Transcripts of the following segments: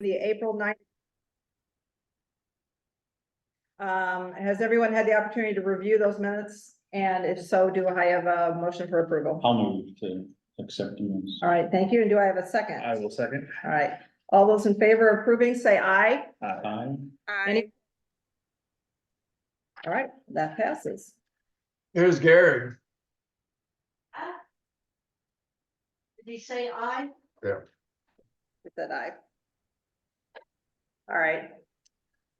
the April 9th. Has everyone had the opportunity to review those minutes? And if so, do I have a motion for approval? I'll move to accept the minutes. All right, thank you. And do I have a second? I will second. All right, all those in favor of approving, say aye. Aye. Any? All right, that passes. Here's Gary. Did he say aye? It said aye. All right.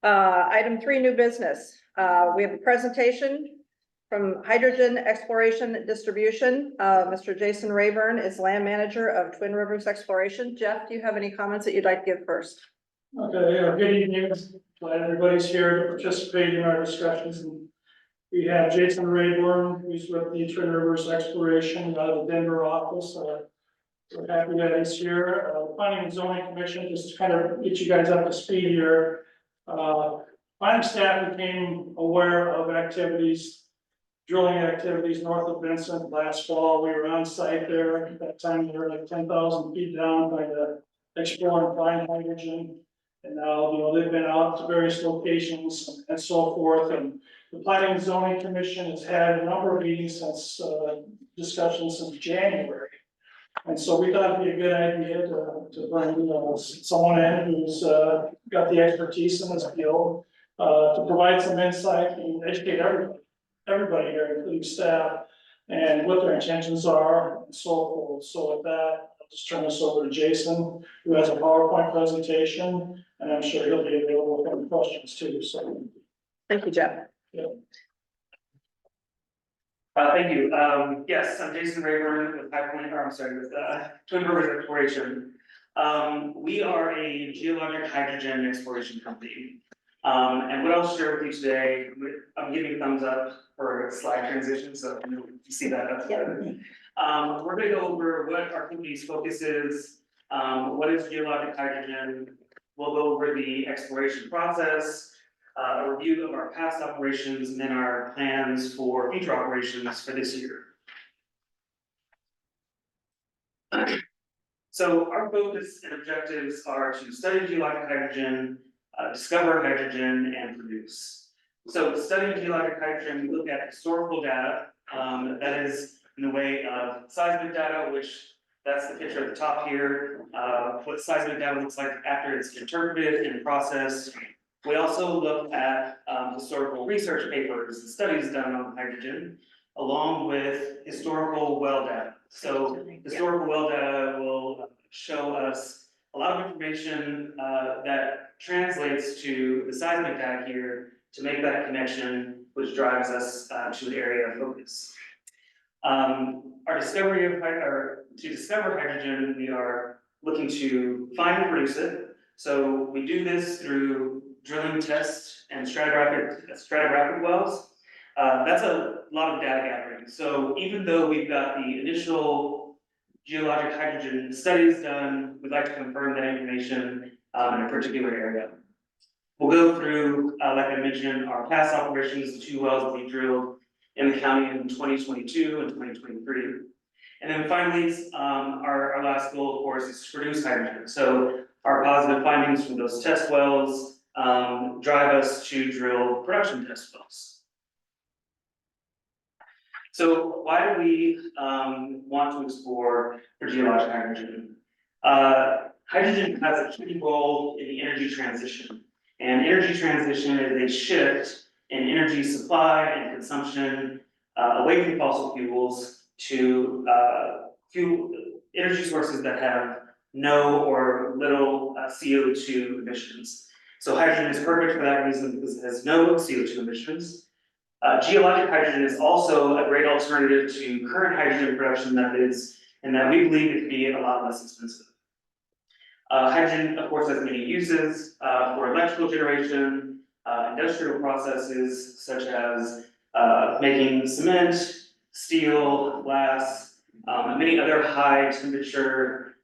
Item 3, new business. We have a presentation from Hydrogen Exploration Distribution. Mr. Jason Rayburn is land manager of Twin Rivers Exploration. Jeff, do you have any comments that you'd like to give first? Okay, good evening. Glad everybody's here to participate in our discussions. And we have Jason Rayburn, who's with the Twin Rivers Exploration out of the Denver office. We're happy that he's here. Planning and Zoning Commission, just to kind of get you guys up to speed here. Planning staff became aware of activities, drilling activities north of Vincent last fall. We were on site there. At that time, they were like 10,000 feet down, trying to explore and find hydrogen. And now, they've been out to various locations and so forth. And the Planning and Zoning Commission has had a number of meetings since, discussions since January. And so we thought it'd be a good idea to bring, someone in who's, got the expertise in this field, to provide some insight and educate everybody here, including staff, and what their intentions are and so forth. So with that, I'll just turn this over to Jason, who has a PowerPoint presentation, and I'm sure he'll be available for any questions too, so. Thank you, Jeff. Yeah. Thank you. Yes, I'm Jason Rayburn with Twin Rivers Exploration. We are a geologic hydrogen exploration company. And what I'll share with you today, I'm giving thumbs up for slide transition, so you see that up there. We're gonna go over what our company's focus is, what is geologic hydrogen. We'll go over the exploration process, a review of our past operations, and then our plans for future operations for this year. So our focus and objectives are to study geologic hydrogen, discover hydrogen, and produce. So studying geologic hydrogen, we look at historical data, that is in the way of seismic data, which that's the picture at the top here, what seismic data looks like after it's interpreted and processed. We also look at historical research papers and studies done on hydrogen, along with historical well data. So historical well data will show us a lot of information that translates to the seismic data here to make that connection, which drives us to the area of focus. Our discovery of to discover hydrogen, we are looking to find and produce it. So we do this through drilling tests and stratigraphic wells. That's a lot of data gathering. So even though we've got the initial geologic hydrogen studies done, we'd like to confirm that information in a particular area. We'll go through, like I mentioned, our past operations, the 2 wells that we drilled in the county in 2022 and 2023. And then finally, our last goal, of course, is to produce hydrogen. So our positive findings from those test wells drive us to drill production test wells. So why do we want to explore for geologic hydrogen? Hydrogen has a key role in the energy transition. And energy transition is a shift in energy supply and consumption away from fossil fuels to energy sources that have no or little CO2 emissions. So hydrogen is perfect for that reason because it has no CO2 emissions. Geologic hydrogen is also a great alternative to current hydrogen production methods, and that we believe it can be a lot less expensive. Hydrogen, of course, has many uses for electrical generation, industrial processes such as making cement, steel, glass, and many other high temperature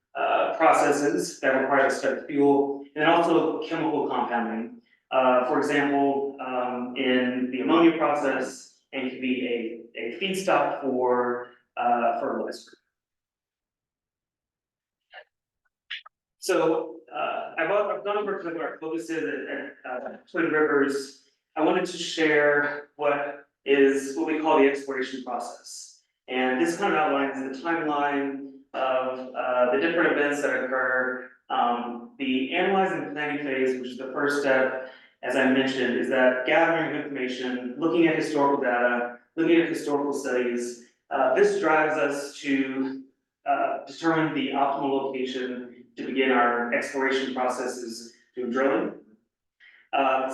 processes that require a specific fuel, and also chemical compounding. For example, in the ammonia process, it can be a feedstock for fertilizer. So I've gone over kind of our focuses at Twin Rivers. I wanted to share what we call the exploration process. And this kind of outlines the timeline of the different events that occur. The analyzing and planning phase, which is the first step, as I mentioned, is that gathering of information, looking at historical data, looking at historical studies. This drives us to determine the optimal location to begin our exploration processes through drilling.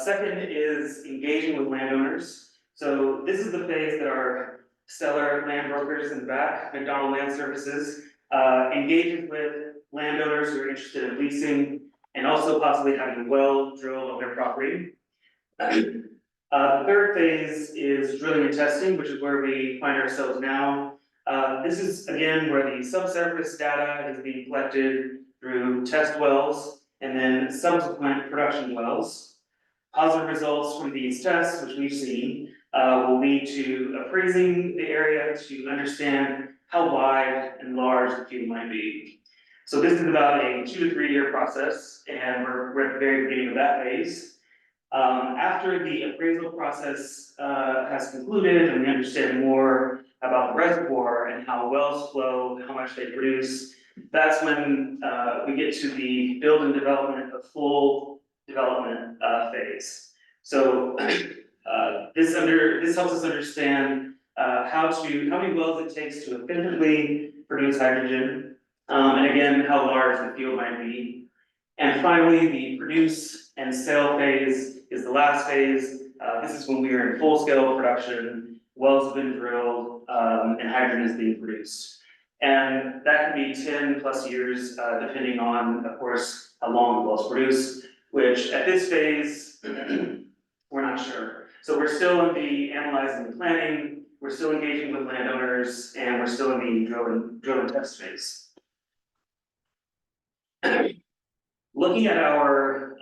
Second is engaging with landowners. So this is the phase that our stellar land brokers in the back, McDonald Land Services, engages with landowners who are interested in leasing and also possibly having a well drilled on their property. The third phase is drilling and testing, which is where we find ourselves now. This is again where the subsurface data is being collected through test wells and then subsequent production wells. Positive results from these tests, which we've seen, will lead to appraising the area to understand how wide and large the field might be. So this is about a 2 to 3 year process, and we're at the very beginning of that phase. After the appraisal process has concluded and we understand more about the reservoir and how wells flow, how much they produce, that's when we get to the build and development of full development phase. So this helps us understand how many wells it takes to efficiently produce hydrogen, and again, how large the field might be. And finally, the produce and sale phase is the last phase. This is when we are in full scale production, wells have been drilled, and hydrogen is being produced. And that can be 10 plus years, depending on, of course, how long the wells produce, which at this phase, we're not sure. So we're still in the analyzing and planning, we're still engaging with landowners, and we're still in the drill and test phase. Looking at our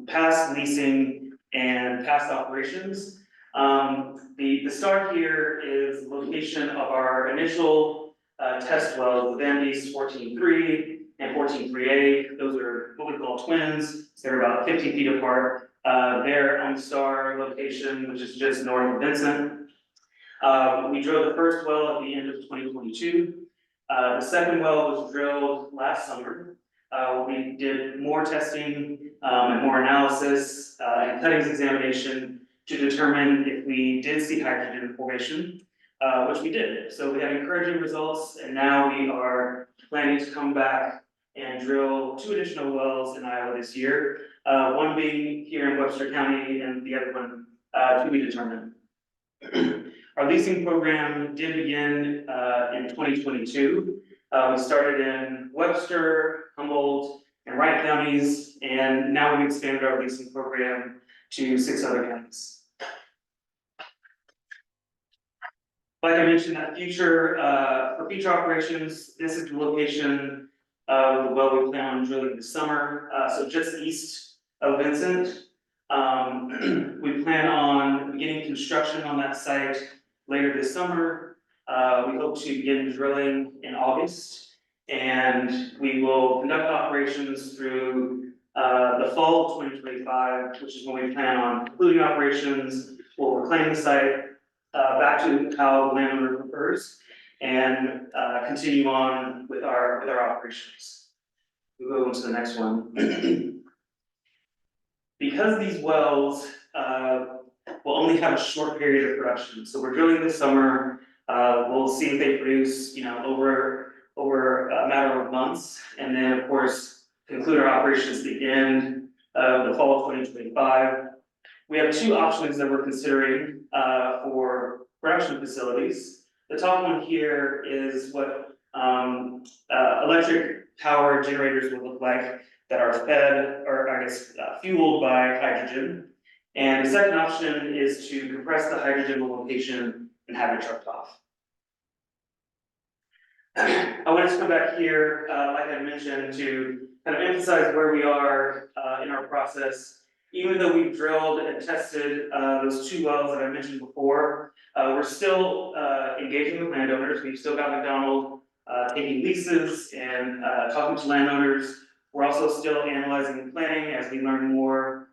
past leasing and past operations, the start here is location of our initial test wells, the Van East 14-3 and 14-3A. Those are what we call twins. So they're about 50 feet apart. They're on the Star location, which is just north of Vincent. We drilled the first well at the end of 2022. The second well was drilled last summer. We did more testing and more analysis and cuttings examination to determine if we did see hydrogen formation, which we did. So we had encouraging results, and now we are planning to come back and drill 2 additional wells in Iowa this year. One being here in Webster County and the other one to be determined. Our leasing program did begin in 2022. We started in Webster, Humboldt, and Wright counties, and now we've expanded our leasing program to 6 other counties. Like I mentioned, for future operations, this is the location of the well we plan on drilling this summer, so just east of Vincent. We plan on beginning construction on that site later this summer. We hope to begin drilling in August, and we will conduct operations through the fall of 2025, which is when we plan on concluding operations. We'll reclaim the site back to how the landowner prefers, and continue on with our operations. We'll go into the next one. Because these wells will only have a short period of production, so we're drilling this summer. We'll see if they produce, over a matter of months, and then of course conclude our operations at the end of the fall of 2025. We have 2 options that we're considering for production facilities. The top one here is what electric power generators will look like that are fed, or I guess fueled by hydrogen. And the second option is to compress the hydrogen location and have it trucked off. I wanted to come back here, like I mentioned, to kind of emphasize where we are in our process. Even though we've drilled and tested those 2 wells that I mentioned before, we're still engaging with landowners. We've still got McDonald taking leases and talking to landowners. We're also still analyzing and planning as we learn more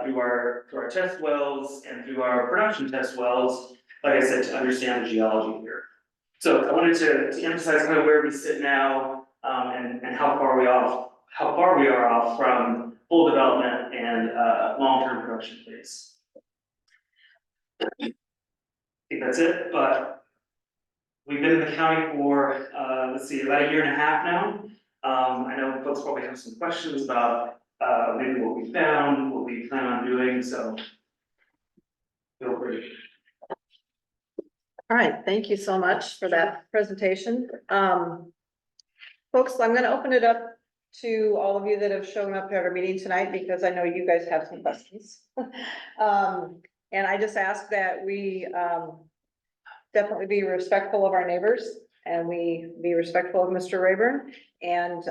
through our test wells and through our production test wells, like I said, to understand the geology here. So I wanted to emphasize kind of where we sit now, and how far we are off from full development and long-term production phase. I think that's it, but we've been in the county for, let's see, about a year and a half now. I know folks probably have some questions about, maybe what we found, what we plan on doing, so feel free. All right, thank you so much for that presentation. Folks, I'm gonna open it up to all of you that have shown up at our meeting tonight, because I know you guys have some questions. And I just ask that we, definitely be respectful of our neighbors, and we be respectful of Mr. Rayburn, and,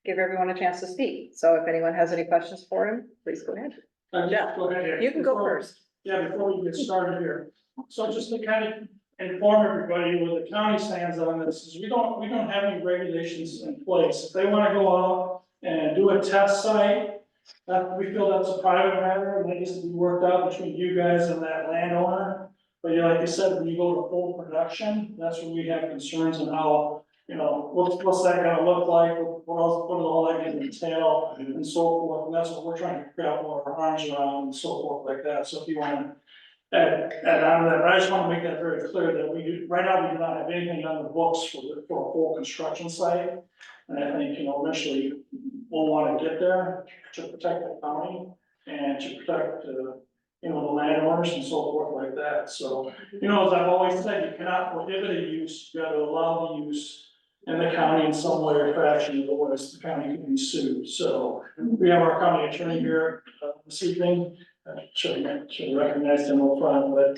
give everyone a chance to speak. So if anyone has any questions for him, please go ahead. Jeff, Go ahead. you can go first. Yeah, before we get started here, so just to kind of inform everybody where the county stands on this, is we don't have any regulations in place. If they wanna go out and do a test site, that, we feel that's a private matter, and that needs to be worked out between you guys and that landowner. But yeah, like I said, when you go to full production, that's where we have concerns on how, what's that gonna look like, what else, what all that gonna entail, and so forth, and that's what we're trying to grab our arms around and so forth like that, so if you wanna add on to that, but I just wanna make that very clear that we do, right now, we do not have anything on the books for a full construction site. And I think, eventually we'll wanna get there to protect the county and to protect, the landowners and so forth like that, so, as I've always said, you cannot prohibit a use, you gotta allow the use in the county in some way or fashion, otherwise the county can be sued, so we have our county attorney here this evening. Should recognize him up front, but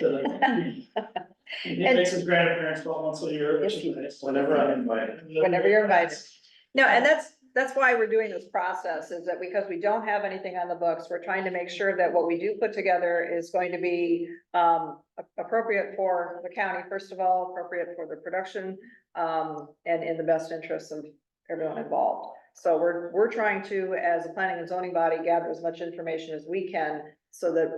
he makes his grand appearance about once a year, which is nice. Whenever I'm invited. Whenever you're invited. No, and that's why we're doing this process, is that because we don't have anything on the books, we're trying to make sure that what we do put together is going to be appropriate for the county, first of all, appropriate for the production, and in the best interest of everyone involved. So we're trying to, as a planning and zoning body, gather as much information as we can, so that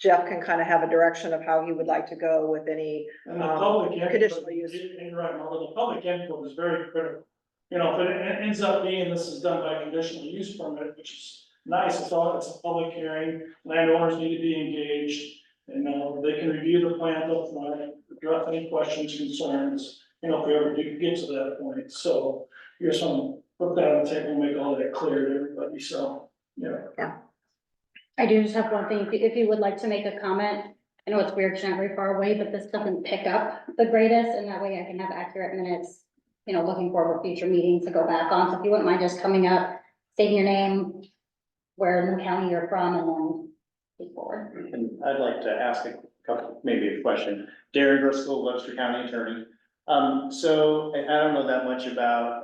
Jeff can kind of have a direction of how he would like to go with any And the public input, conditional use. and you're right, Marla, the public input is very critical. If it ends up being this is done by conditional use permit, which is nice, it's a public hearing, landowners need to be engaged. And they can review the plan up front, address any questions, concerns, if we ever do get to that point, so you just want to put that on the table and make all that clear to everybody, so, yeah. I do just have one thing, if you would like to make a comment, I know it's weird, 'cause you're not very far away, but this doesn't pick up the greatest, and that way I can have accurate minutes, looking forward for future meetings to go back on, so if you wouldn't mind just coming up, stating your name, where in the county you're from, and then speak forward. And I'd like to ask a couple, maybe a question. Darren Driscoll, Webster County Attorney. So I don't know that much about,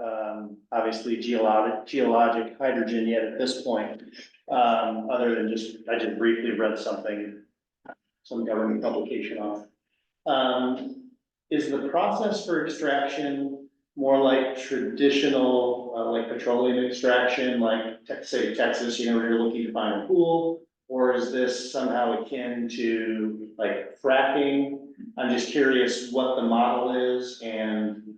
obviously geologic hydrogen yet at this point. Other than I just briefly read something, some government publication on. Is the process for extraction more like traditional, like petroleum extraction, like say Texas, you're looking to find a pool? Or is this somehow akin to like fracking? I'm just curious what the model is and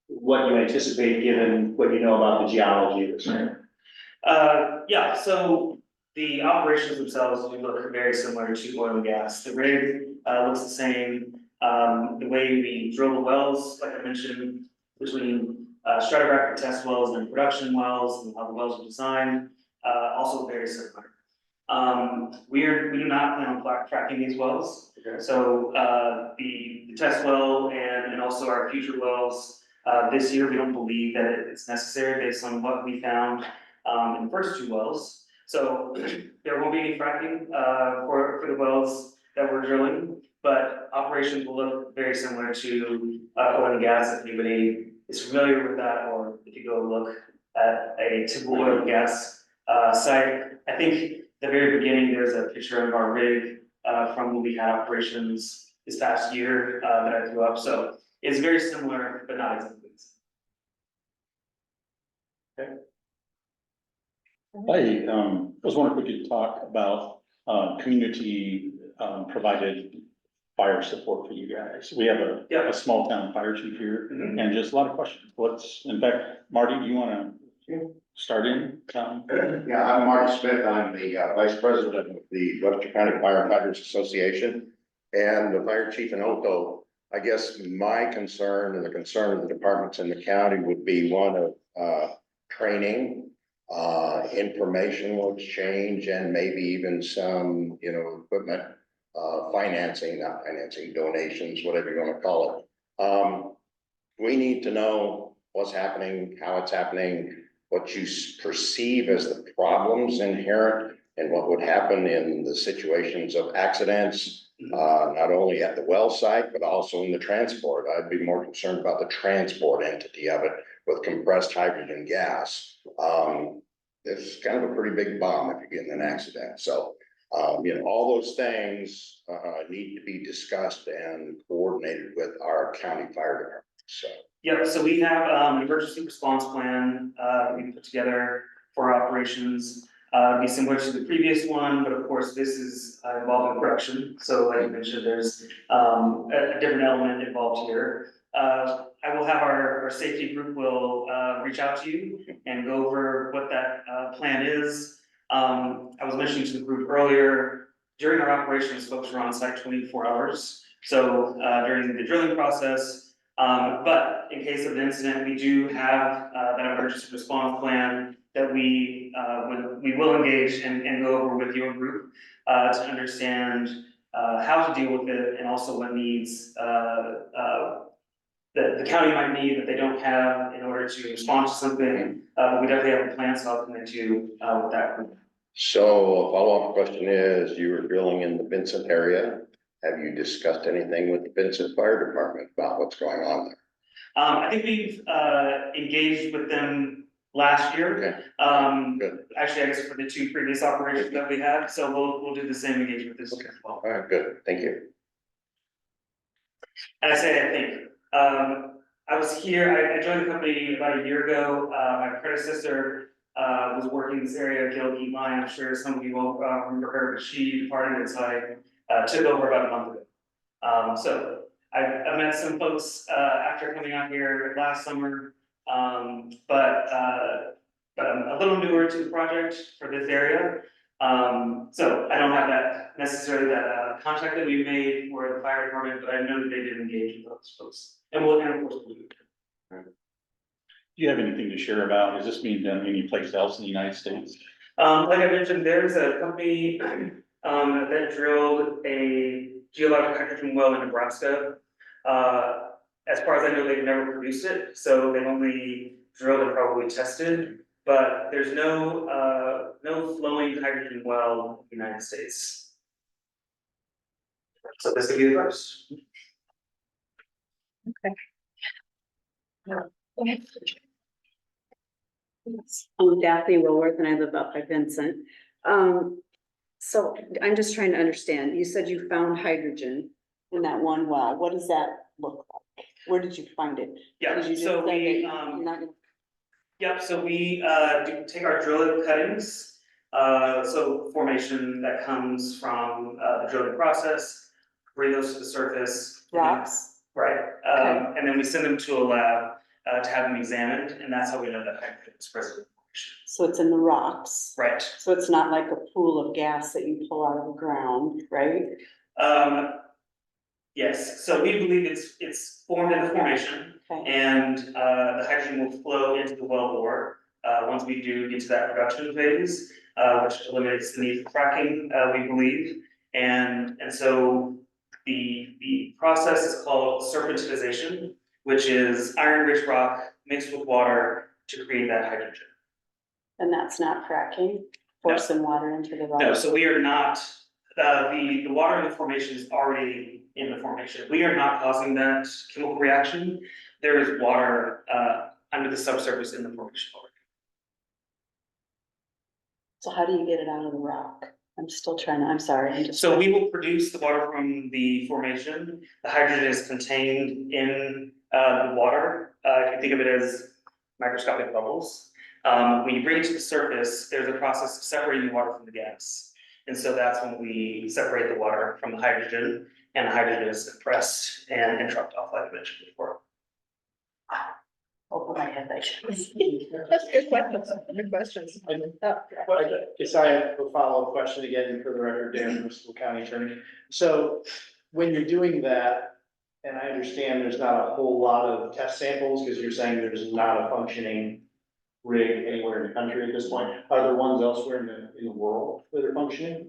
what you anticipate given what you know about the geology of this area. Yeah, so the operations themselves do look very similar to oil and gas. The rig looks the same. The way we drill the wells, like I mentioned, between stratigraphic test wells and production wells, and how the wells are designed, also very similar. We do not plan on fracking these wells. Okay. So the test well and also our future wells, this year, we don't believe that it's necessary based on what we found in the first two wells. So there won't be any fracking for the wells that we're drilling, but operations will look very similar to oil and gas. If anybody is familiar with that, or if you go look at a typical oil and gas site, I think the very beginning, there's a picture of our rig from when we had operations this past year that I threw up. So it's very similar, but not exactly. Okay. I was wondering if we could talk about community provided fire support for you guys. We have a small town fire chief here and just a lot of questions. In fact, Marty, do you want to start in? Yeah, I'm Mark Smith. I'm the Vice President of the Webster County Firefighters Association and the Fire Chief in Oto. I guess my concern and the concern of the departments in the county would be one of training, informational exchange, and maybe even some, equipment, not financing, donations, whatever you want to call it. We need to know what's happening, how it's happening, what you perceive as the problems inherent and what would happen in the situations of accidents, not only at the well site, but also in the transport. I'd be more concerned about the transport entity of it with compressed hydrogen gas. It's kind of a pretty big bomb if you get in an accident. So, all those things need to be discussed and coordinated with our county fire department. So. Yeah, so we have an emergency response plan we put together for operations. Be similar to the previous one, but of course this is involving production. So like you mentioned, there's a different element involved here. I will have our safety group will reach out to you and go over what that plan is. I was mentioning to the group earlier, during our operations, folks are on site 24 hours. So during the drilling process, but in case of an incident, we do have that emergency response plan that we will engage and go over with your group to understand how to deal with it and also what needs that the county might need that they don't have in order to respond to something. We definitely have a plan, so I'll connect you with that group. So a follow-up question is, you were drilling in the Vincent area. Have you discussed anything with the Vincent Fire Department about what's going on there? I think we've engaged with them last year. Okay. Good. Actually, I guess for the two previous operations that we had, so we'll do the same engagement this year as well. All right, good. Thank you. And I say, I think, I was here, I joined the company about a year ago. My predecessor was working in this area, Gil Line. I'm sure some of you will remember her, but she departed, and so I took over about a month ago. So I met some folks after coming out here last summer, but I'm a little newer to the project for this area. So I don't have that necessarily that contact that we made for the fire department, but I know that they did engage with those folks. And of course we'll do it. Do you have anything to share about, is this being done any place else in the United States? Like I mentioned, there's a company that drilled a geologic hydrogen well in Nebraska. As far as I know, they've never produced it, so they've only drilled and probably tested. But there's no flowing hydrogen well in the United States. So this could be the first. I'm Daphne Woolworth and I live up by Vincent. So I'm just trying to understand, you said you found hydrogen in that one well. What does that look like? Where did you find it? Yeah, Did you just so say we, that you're not gonna- yep, so we do take our drilling cuttings, so formation that comes from the drilling process, bring those to the surface. Rocks? Right, Okay. and then we send them to a lab to have them examined, and that's how we know that hydrogen is present in the formation. So it's in the rocks. Right. So it's not like a pool of gas that you pull out of the ground, right? Yes, so we believe it's formed in the formation, Okay. and the hydrogen will flow into the wellbore once we do get to that production phase, which eliminates the need for fracking, we believe. And so the process is called serpentization, which is iron-rich rock mixed with water to create that hydrogen. And that's not fracking, forcing water into the rock? No, so we are not, the water in the formation is already in the formation. We are not causing that chemical reaction. There is water under the subsurface in the formation already. So how do you get it out of the rock? I'm still trying to, I'm sorry, I'm just. So we will produce the water from the formation. The hydrogen is contained in the water. If you think of it as microscopic bubbles. When you bring it to the surface, there's a process of separating the water from the gas. And so that's when we separate the water from the hydrogen, and the hydrogen is compressed and trucked off, like I mentioned before. Over my head, I should. That's good questions, good questions. I guess I have a follow-up question again for the record, Dan, Bristol County Attorney. So when you're doing that, and I understand there's not a whole lot of test samples, because you're saying there's not a functioning rig anywhere in the country at this point. Are there ones elsewhere in the world that are functioning?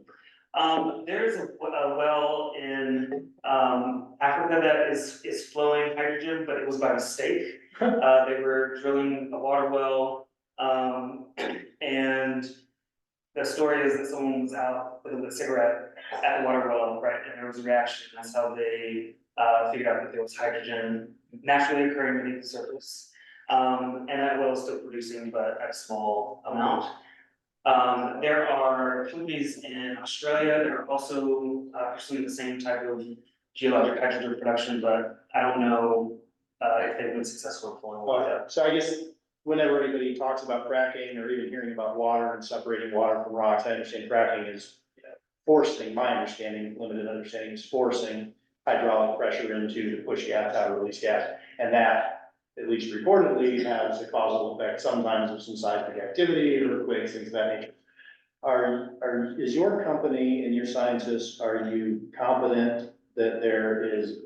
There's a well in, Africa that is flowing hydrogen, but it was by mistake. They were drilling a water well, and the story is that someone was out with a cigarette at the water well, right, and there was a reaction. That's how they, figured out that there was hydrogen naturally occurring beneath the surface. And that well is still producing, but at a small amount. There are companies in Australia that are also pursuing the same type of geologic hydrogen production, but I don't know if they've been successful in flowing water. So I guess whenever anybody talks about fracking or even hearing about water and separating water from rocks, I understand fracking is forcing, my understanding, limited understanding, is forcing hydraulic pressure into to push gas out or release gas. And that, at least reportedly, has a causal effect sometimes of some seismic activity, earthquakes, things of that nature. Is your company and your scientists, are you confident that there is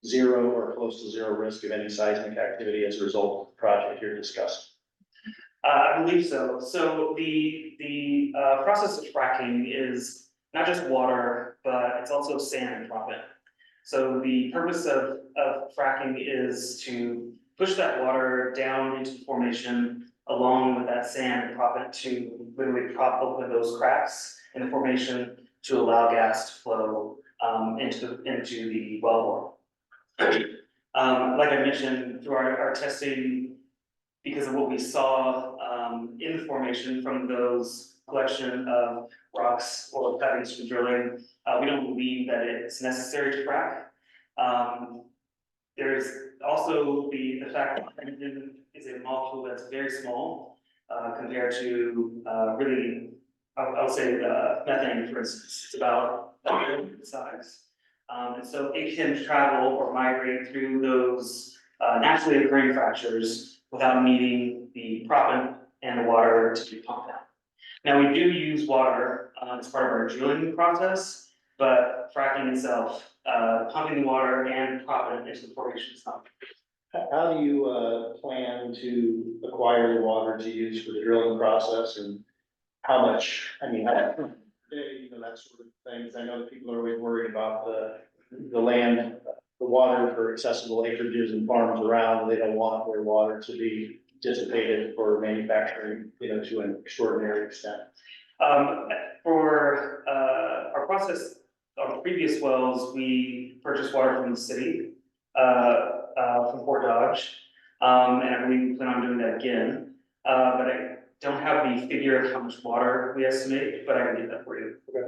zero or close to zero risk of any seismic activity as a result of the project you're discussing? I believe so. So the process of fracking is not just water, but it's also sand and proppant. So the purpose of fracking is to push that water down into the formation along with that sand and proppant to literally prop open those cracks in the formation to allow gas to flow into the wellbore. Like I mentioned, through our testing, because of what we saw in the formation from those collection of rocks or cuttings from drilling, we don't believe that it's necessary to frack. There's also the fact that hydrogen is a molecule that's very small compared to really, I would say methane, for instance. It's about a size. And so it can travel or migrate through those naturally occurring fractures without needing the proppant and the water to be pumped out. Now, we do use water as part of our drilling process, but fracking itself, pumping the water and proppant into the formation is not. How do you plan to acquire the water to use for the drilling process, and how much, I mean, that sort of things. I know that people are always worried about the land, the water for accessible acreages and farms around. They don't want their water to be dissipated for manufacturing, to an extraordinary extent. For our process on previous wells, we purchased water from the city, from Fort Dodge. And I believe we plan on doing that again. But I don't have the figure of how much water we estimate, but I can get that for you. Okay.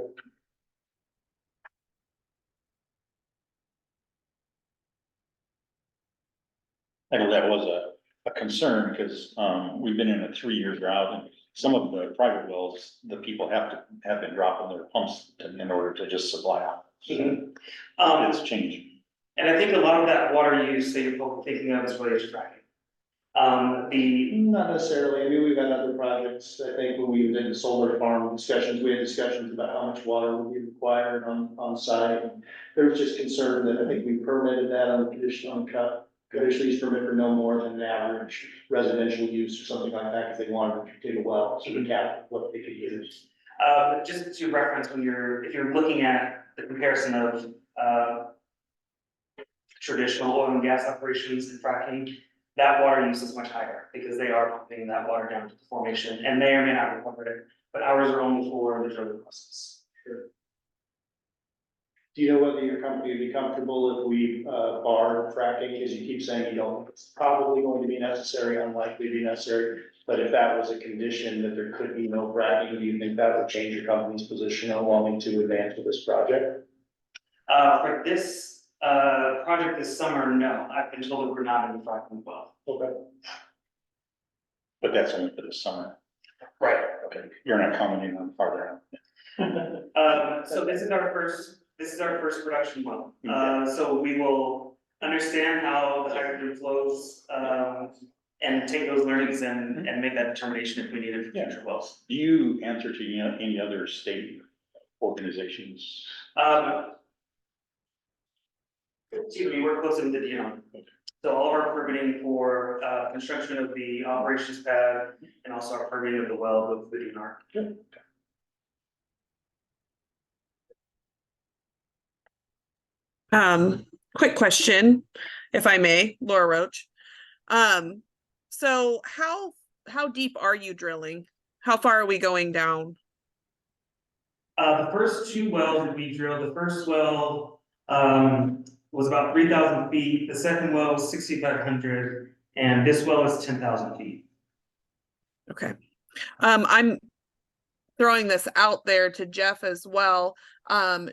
I know that was a concern because, we've been in a 3-year drought and some of the private wells, the people have been dropping their pumps in order to just supply out. So it's changing. And I think a lot of that water use that you're thinking of is related to fracking. Not necessarily. I mean, we've had other projects. I think when we did the solar farm discussions, we had discussions about how much water would be required on site. There was just concern that I think we permitted that on the conditional use permit for no more than an average residential use or something like that, because they wanted to dig a well, so we capped what they could use. Just to reference, if you're looking at the comparison of traditional oil and gas operations and fracking, that water use is much higher because they are pumping that water down to the formation and may or may not recover it, but ours are only for the drilling process. Sure. Do you know whether your company would be comfortable if we barred fracking, because you keep saying it's probably going to be necessary, unlikely to be necessary, but if that was a condition that there could be no fracking, do you think that would change your company's position on wanting to advance with this project? For this project this summer, no, I've been told that we're not in the fracking well. Okay. But that's only for the summer. Right. Okay, you're not commenting on farther out. So this is our first production well. So we will understand how the hydrogen flows, and take those learnings and make that determination if we need it for future wells. Do you answer to any other state organizations? We work closely with the DNR. So all of our permitting for, construction of the operations pad and also our permitting of the well with the DNR. Quick question, if I may, Laura Roach. So how deep are you drilling? How far are we going down? The first two wells that we drilled, the first well, was about 3,000 feet. The second well was 6,500, and this well is 10,000 feet. Okay. I'm throwing this out there to Jeff as well.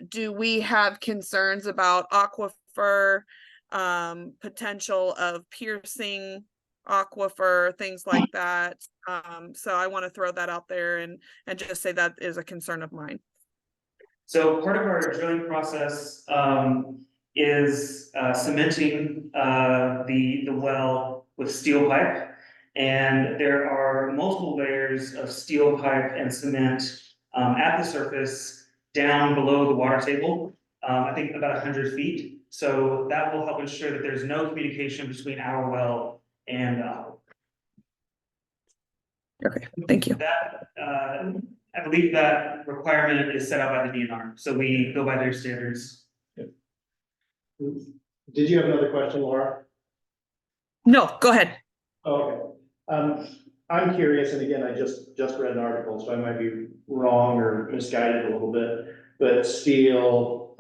Do we have concerns about aquifer, potential of piercing aquifer, things like that? So I want to throw that out there and just say that is a concern of mine. So part of our drilling process, is cementing the well with steel pipe. And there are multiple layers of steel pipe and cement at the surface down below the water table, I think about 100 feet. So that will help ensure that there's no communication between our well and Okay, thank you. that. I believe that requirement is set out by the DNR, so we go by their standards. Did you have another question, Laura? No, go ahead. Okay, I'm curious, and again, I just read an article, so I might be wrong or misguided a little bit, but steel,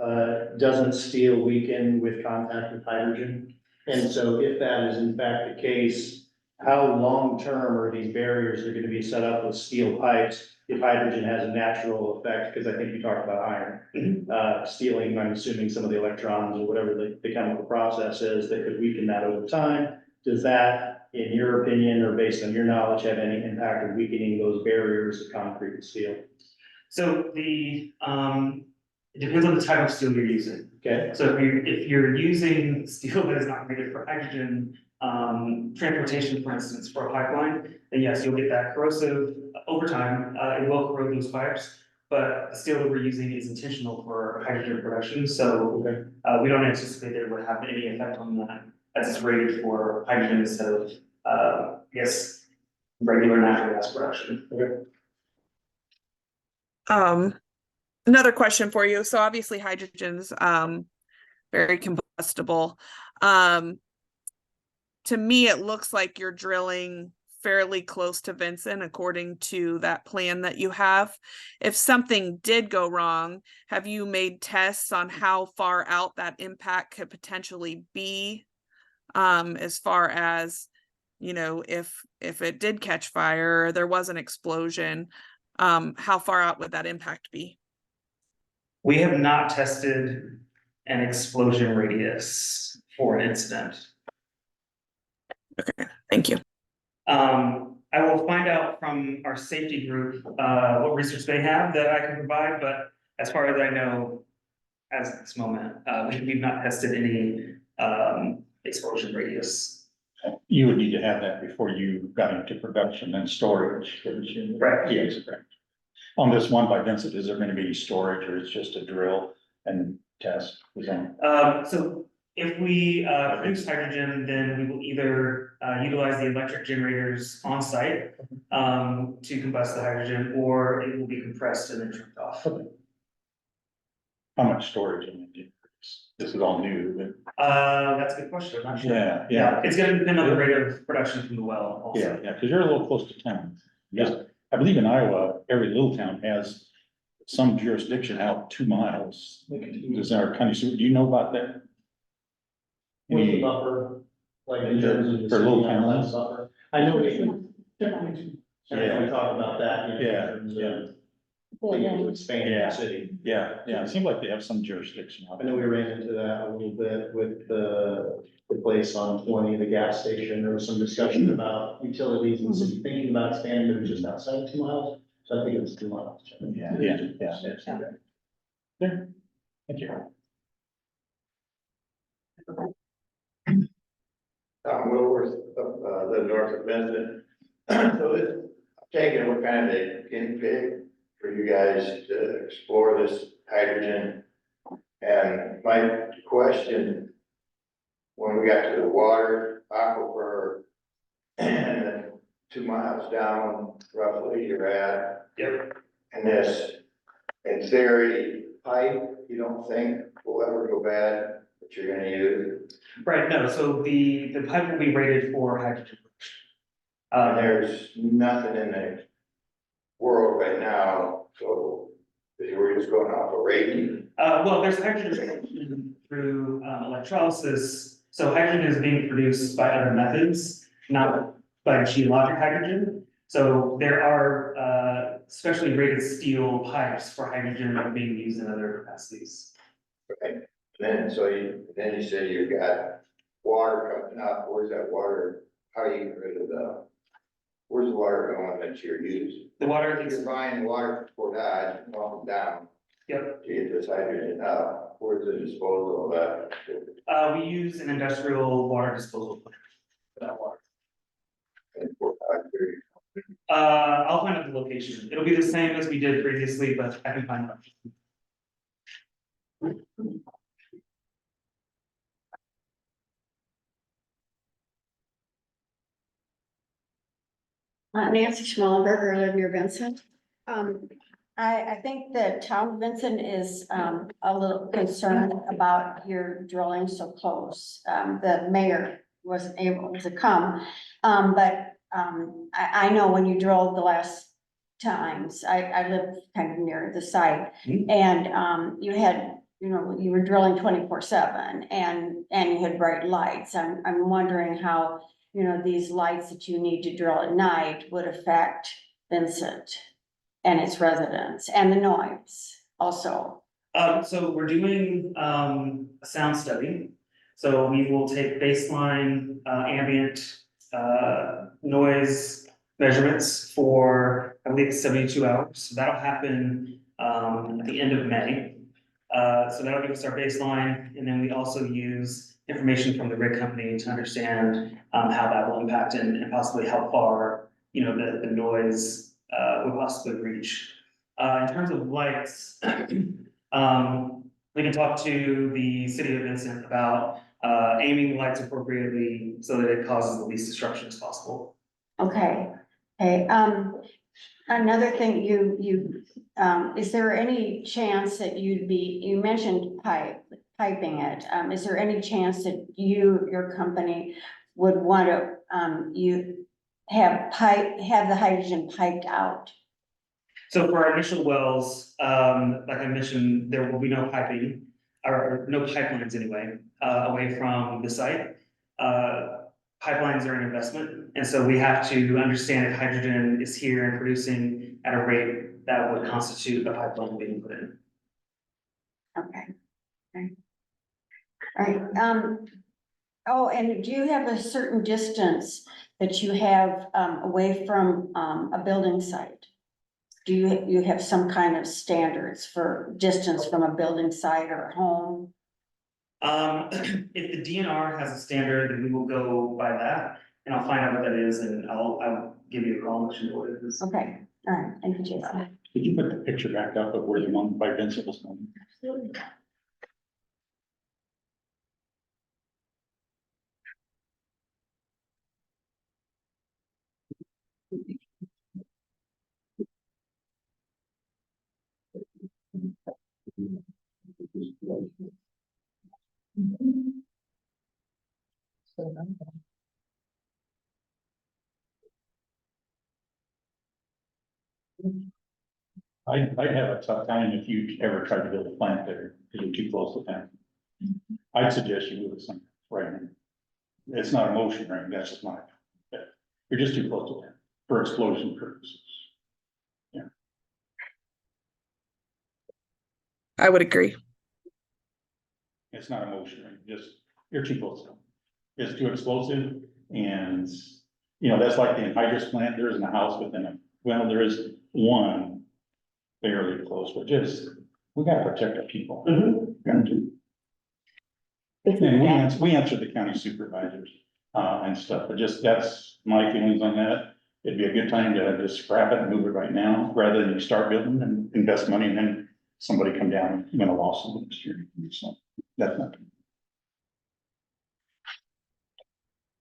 doesn't steel weaken with contact with hydrogen? And so if that is in fact the case, how long-term are these barriers that are gonna be set up with steel pipes if hydrogen has a natural effect? Because I think you talked about iron. Stealing, I'm assuming some of the electrons or whatever the chemical process is that could weaken that over time. Does that, in your opinion, or based on your knowledge, have any impact of weakening those barriers of concrete and steel? So it depends on the type of steel you're using. Okay, So if you're using steel that is not rated for hydrogen, transportation, for instance, for a pipeline, then yes, you'll get that corrosive over time. It will corrode those pipes, but the steel that we're using is intentional for hydrogen production. So we don't anticipate that it would have any effect on that, as it's rated for hydrogen instead of, regular natural gas production. Another question for you. So obviously hydrogen's very combustible. To me, it looks like you're drilling fairly close to Vincent according to that plan that you have. If something did go wrong, have you made tests on how far out that impact could potentially be? As far as, you know, if it did catch fire or there was an explosion, how far out would that impact be? We have not tested an explosion radius for an incident. Okay, thank you. I will find out from our safety group, what research they have that I can provide, but as far as I know, as of this moment, we've not tested any, explosion radius. You would need to have that before you got into production and storage. Right. Yes, correct. On this one by Vincent, is there gonna be storage or it's just a drill and test? So if we, produce hydrogen, then we will either, utilize the electric generators on site, to combust the hydrogen, or it will be compressed and then trucked off. How much storage? I mean, this is all new, That's a good question, I'm not but sure. yeah. It's gonna depend on the rate of production from the well also. Yeah, because you're a little close to town. Yes, I believe in Iowa, every little town has some jurisdiction out 2 miles. Does our county, do you know about that? what's the Any- buffer, like in terms of the For little city towns? buffer? I know we talk about that, you know, in Yeah, terms of yeah. legal to expand in the city. Yeah, it seemed like they have some jurisdiction. I know we ran into that a little bit with the place on 20, the gas station. There was some discussion about utilities and the city thinking about expanding, but it was just outside of 2 miles. So I think it was 2 miles. Yeah. Thank you. Tom Wilworth of, the north of Benson. So this, I'm taking what kind of a guinea pig for you guys to explore this hydrogen. And my question, when we got to the water aquifer, and then 2 miles down roughly you're at. Yep. And this, in theory, pipe, you don't think will ever go bad, that you're gonna use? Right, no, so the pipe will be rated for hydrogen. And there's nothing in the world right now, so we're just going off a rating. Well, there's hydrogen through electrolysis, so hydrogen is being produced by other methods, not by geologic hydrogen. So there are specially rated steel pipes for hydrogen that are being used in other capacities. Right, and then, then you say you've got water coming up, where's that water, how are you getting rid of where's the water going that you're using? The water If is, you're buying water for that, and pump it down yep, to get this hydrogen up, where's the disposal of that? we use an industrial water disposal plant for that water. And for factory? I'll find out the location. It'll be the same as we did previously, but I can find out. Nancy Schmallenberger, I live near Vincent. I think the town of Vincent is, a little concerned about your drilling so close. The mayor wasn't able to come, but, I know when you drilled the last times, I live kind of near the site. And, you had, you were drilling 24/7 and you had bright lights. I'm wondering how, these lights that you need to drill at night would affect Vincent and its residents and the noise also. So we're doing a sound study. So we will take baseline ambient noise measurements for, I believe, 72 hours. So that'll happen at the end of May. So that'll give us our baseline, and then we also use information from the rig company to understand how that will impact and possibly how far, the noise would possibly reach. In terms of lights, we can talk to the city of Vincent about aiming the lights appropriately so that it causes the least disruption as possible. Okay, another thing, is there any chance that you mentioned piping it, is there any chance that your company would want to, have the hydrogen piped out? So for our initial wells, like I mentioned, there will be no piping, or no pipelines anyway, away from the site. Pipelines are an investment, and so we have to understand if hydrogen is here and producing at a rate that would constitute a pipeline being put in. Okay. All right, oh, and do you have a certain distance that you have, away from, a building site? Do you have some kind of standards for distance from a building site or a home? If the DNR has a standard, then we will go by that, and I'll find out what that is, and I'll give you a call and let you know what it is. Okay, all right, thank you, Jason. Could you put the picture back up of where the one by Vincent was going? Absolutely. I'd have a tough time if you ever tried to build a plant there, because you're too close to town. I'd suggest you move it some right now. It's not a motion ring, that's just my, you're just too close to town for explosion purposes. I would agree. It's not emotional, just, you're too close. It's too explosive, and, you know, that's like the anhydrous plant, there isn't a house within it. Well, there is one fairly close, but just, we gotta protect our people. Gotta do. And we answer the county supervisors, and stuff, but just, that's my feelings on that. It'd be a good time to just scrap it and move it right now, rather than you start building and invest money and then somebody come down and win a lawsuit next year. So that's not.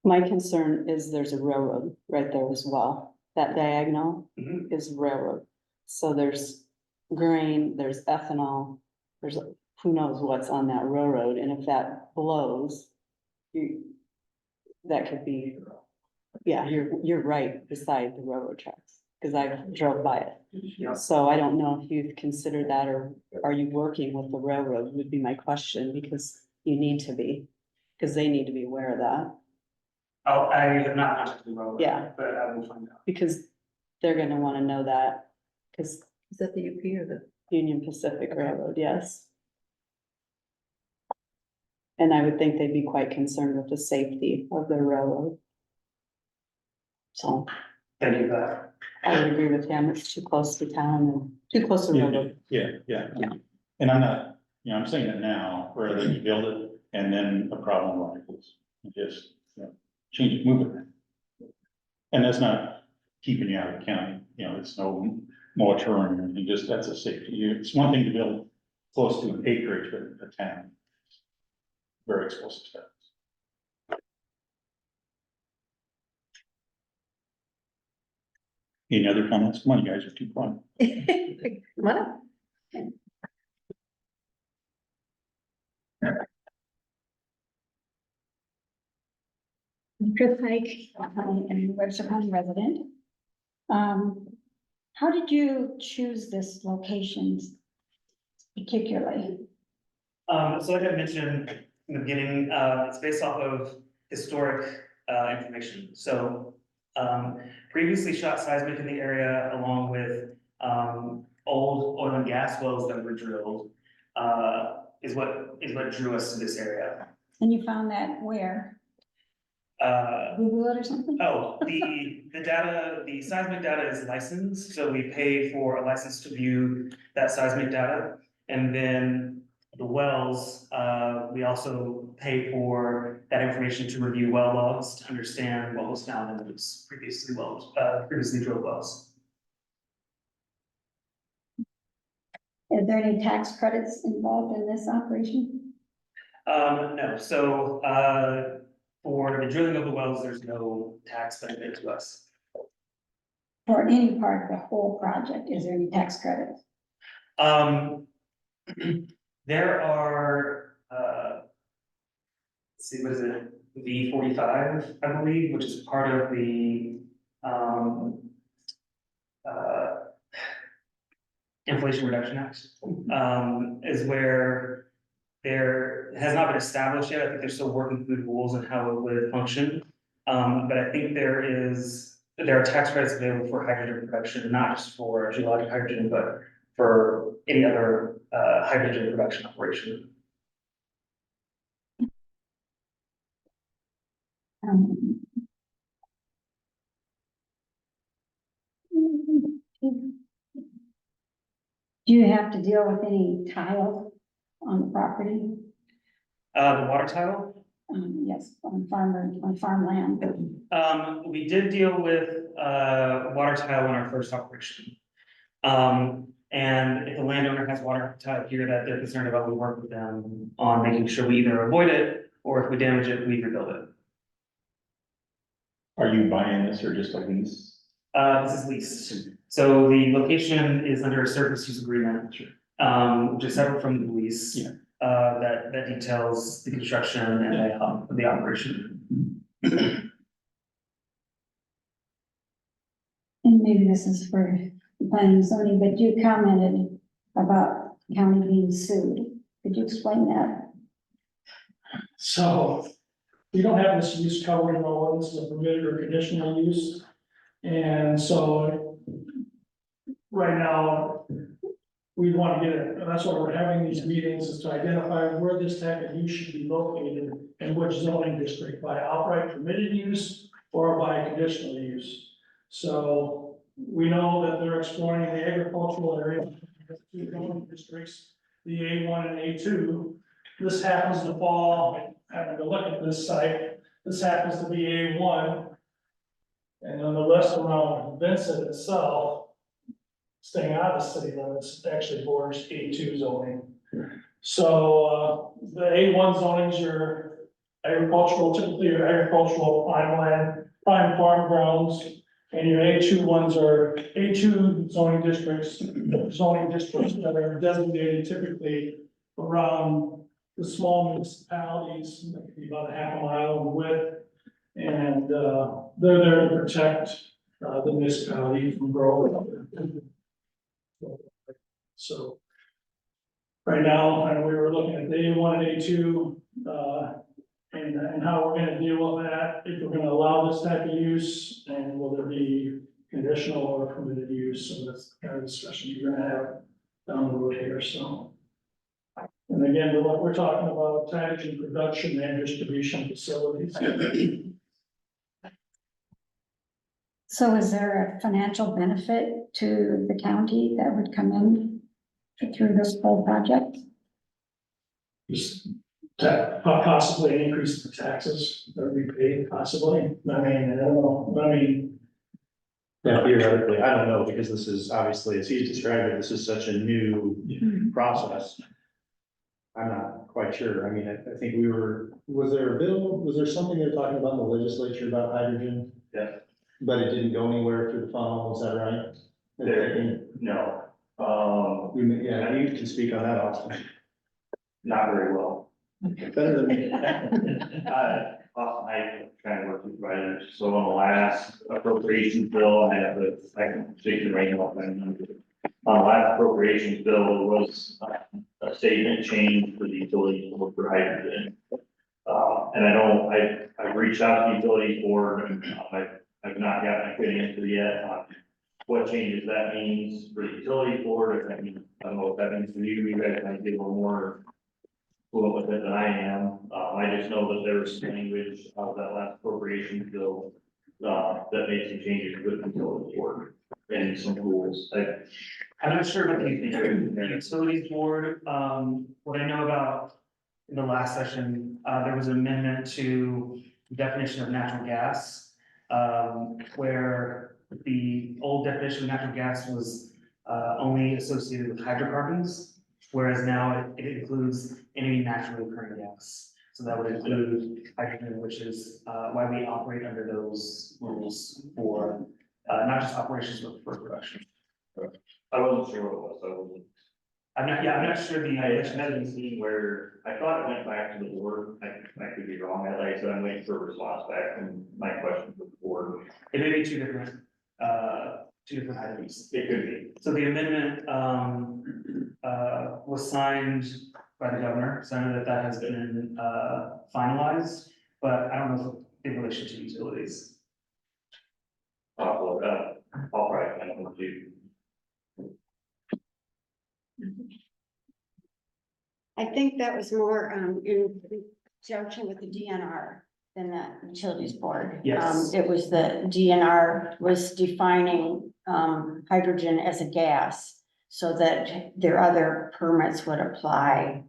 My concern is there's a railroad right there as well. That diagonal Mhm. is railroad. So there's grain, there's ethanol, there's who knows what's on that railroad, and if that blows, that could be, yeah, you're right beside the railroad tracks, because I drove by it. Yeah. So I don't know if you've considered that, or are you working with the railroad would be my question, because you need to be, because they need to be aware of that. Oh, I have not contacted the railroad. Yeah. But I will find out. Because they're gonna wanna know that, cause Is that the UP or the? Union Pacific Railroad, yes. And I would think they'd be quite concerned with the safety of the railroad. So Thank you for that. I would agree with him, it's too close to town and too close to railroad. Yeah. Yeah. And I'm not, you know, I'm saying it now, rather than you build it and then a problem arises. Just, you know, change it, move it. And that's not keeping you out of the county, you know, it's no moratorium or anything, just that's a safety. It's one thing to build close to an acreage, but a town. Very explosive stuff. Any other comments? Come on, you guys are too quiet. Come on up. Chris Pike, I'm a Webster County resident. How did you choose this location particularly? So like I mentioned in the beginning, it's based off of historic, information. So, previously shot seismic in the area along with, old oil and gas wells that were drilled, is what drew us to this area. And you found that where? Google it or something? Oh, the data, the seismic data is licensed, so we pay for a license to view that seismic data. And then the wells, we also pay for that information to review well logs to understand what was found in those previously drilled wells. Are there any tax credits involved in this operation? No, so, for the drilling of the wells, there's no tax benefit to us. For any part of the whole project, is there any tax credits? There are, let's see, what is it, V45, I believe, which is part of the, Inflation Reduction Act, is where there has not been established yet. I think they're still working through the rules and how it would function. But I think there are tax credits available for hydrogen production, not just for geologic hydrogen, but for any other hydrogen production operation. Do you have to deal with any tile on the property? The water tile, Yes, on farmland. we did deal with water tile in our first operation. And if the landowner has water tile here that they're concerned about, we work with them on making sure we either avoid it, or if we damage it, we rebuild it. Are you buying this or just a lease? This is leased, so the location is under a surface use agreement, which is separate from the lease. Yeah. That details the construction and the operation. And maybe this is for planning and zoning, but you commented about county being sued. Could you explain that? So we don't have this use covered in our ordinance of permitted or conditional use. And so right now, we want to get it, and that's why we're having these meetings, is to identify where this type of use should be located in which zoning district, by outright permitted use or by conditional use. So we know that they're exploring the agricultural area, two zoning districts, the A1 and A2. This happens to fall, having to look at this site, this happens to be A1. And then the rest around Vincent itself, staying out of the city limits, actually borders A2 zoning. So, the A1 zonings are agricultural, typically your agricultural prime land, prime farm grounds. And your A2 ones are A2 zoning districts that are designated typically around the small municipalities, that could be about a half a mile in width. And, they're there to protect, the municipality from growing. So. Right now, we were looking at the A1 and A2, and how we're gonna deal with that, if we're gonna allow this type of use, and will there be conditional or permitted use, so that's the kind of discussion you're gonna have down the road here, so. And again, what we're talking about, hydrogen production and distribution facilities. So is there a financial benefit to the county that would come in through this whole project? Just possibly an increase in taxes that we pay, possibly, I mean, I don't know, Yeah, theoretically, I don't know, because this is obviously, as he's described it, this is such a new process. I'm not quite sure. I mean, I think was there a bill, was there something they're talking about in the legislature about hydrogen? Yeah. But it didn't go anywhere through the funnel, is that right? No, Yeah, you can speak on that, Austin. not very well. Better than me. I kind of work with providers, so on the last appropriations bill, I have a second conversation right now. On the last appropriations bill, there was a statement change for the utilities for hydrogen. And I've reached out to the utilities board, I've not gotten a good answer yet on what changes that means for the utilities board, if that means, I don't know if that means for you guys might get a little more fluent with it than I am. I just know that there's language of that last appropriation bill, that made some changes with the utilities board and some rules. I'm not sure what you think of the utilities board. What I know about in the last session, there was an amendment to the definition of natural gas. Where the old definition of natural gas was only associated with hydrocarbons, whereas now it includes any naturally occurring gas. So that would include hydrogen, which is why we operate under those rules for not just operations, but for production. I wasn't sure what it was, I'm not sure I had seen where, I thought it went back to the board, I could be wrong, like I said, I'm waiting for a response back from my question to the board. It may be two different items. It could be. So the amendment, was signed by the governor, so I know that has been, finalized, but I don't know if in relation to utilities. I'll probably find out too. I think that was more, in conjunction with the DNR than the utilities board. Yes. It was the DNR was defining, hydrogen as a gas so that their other permits would apply.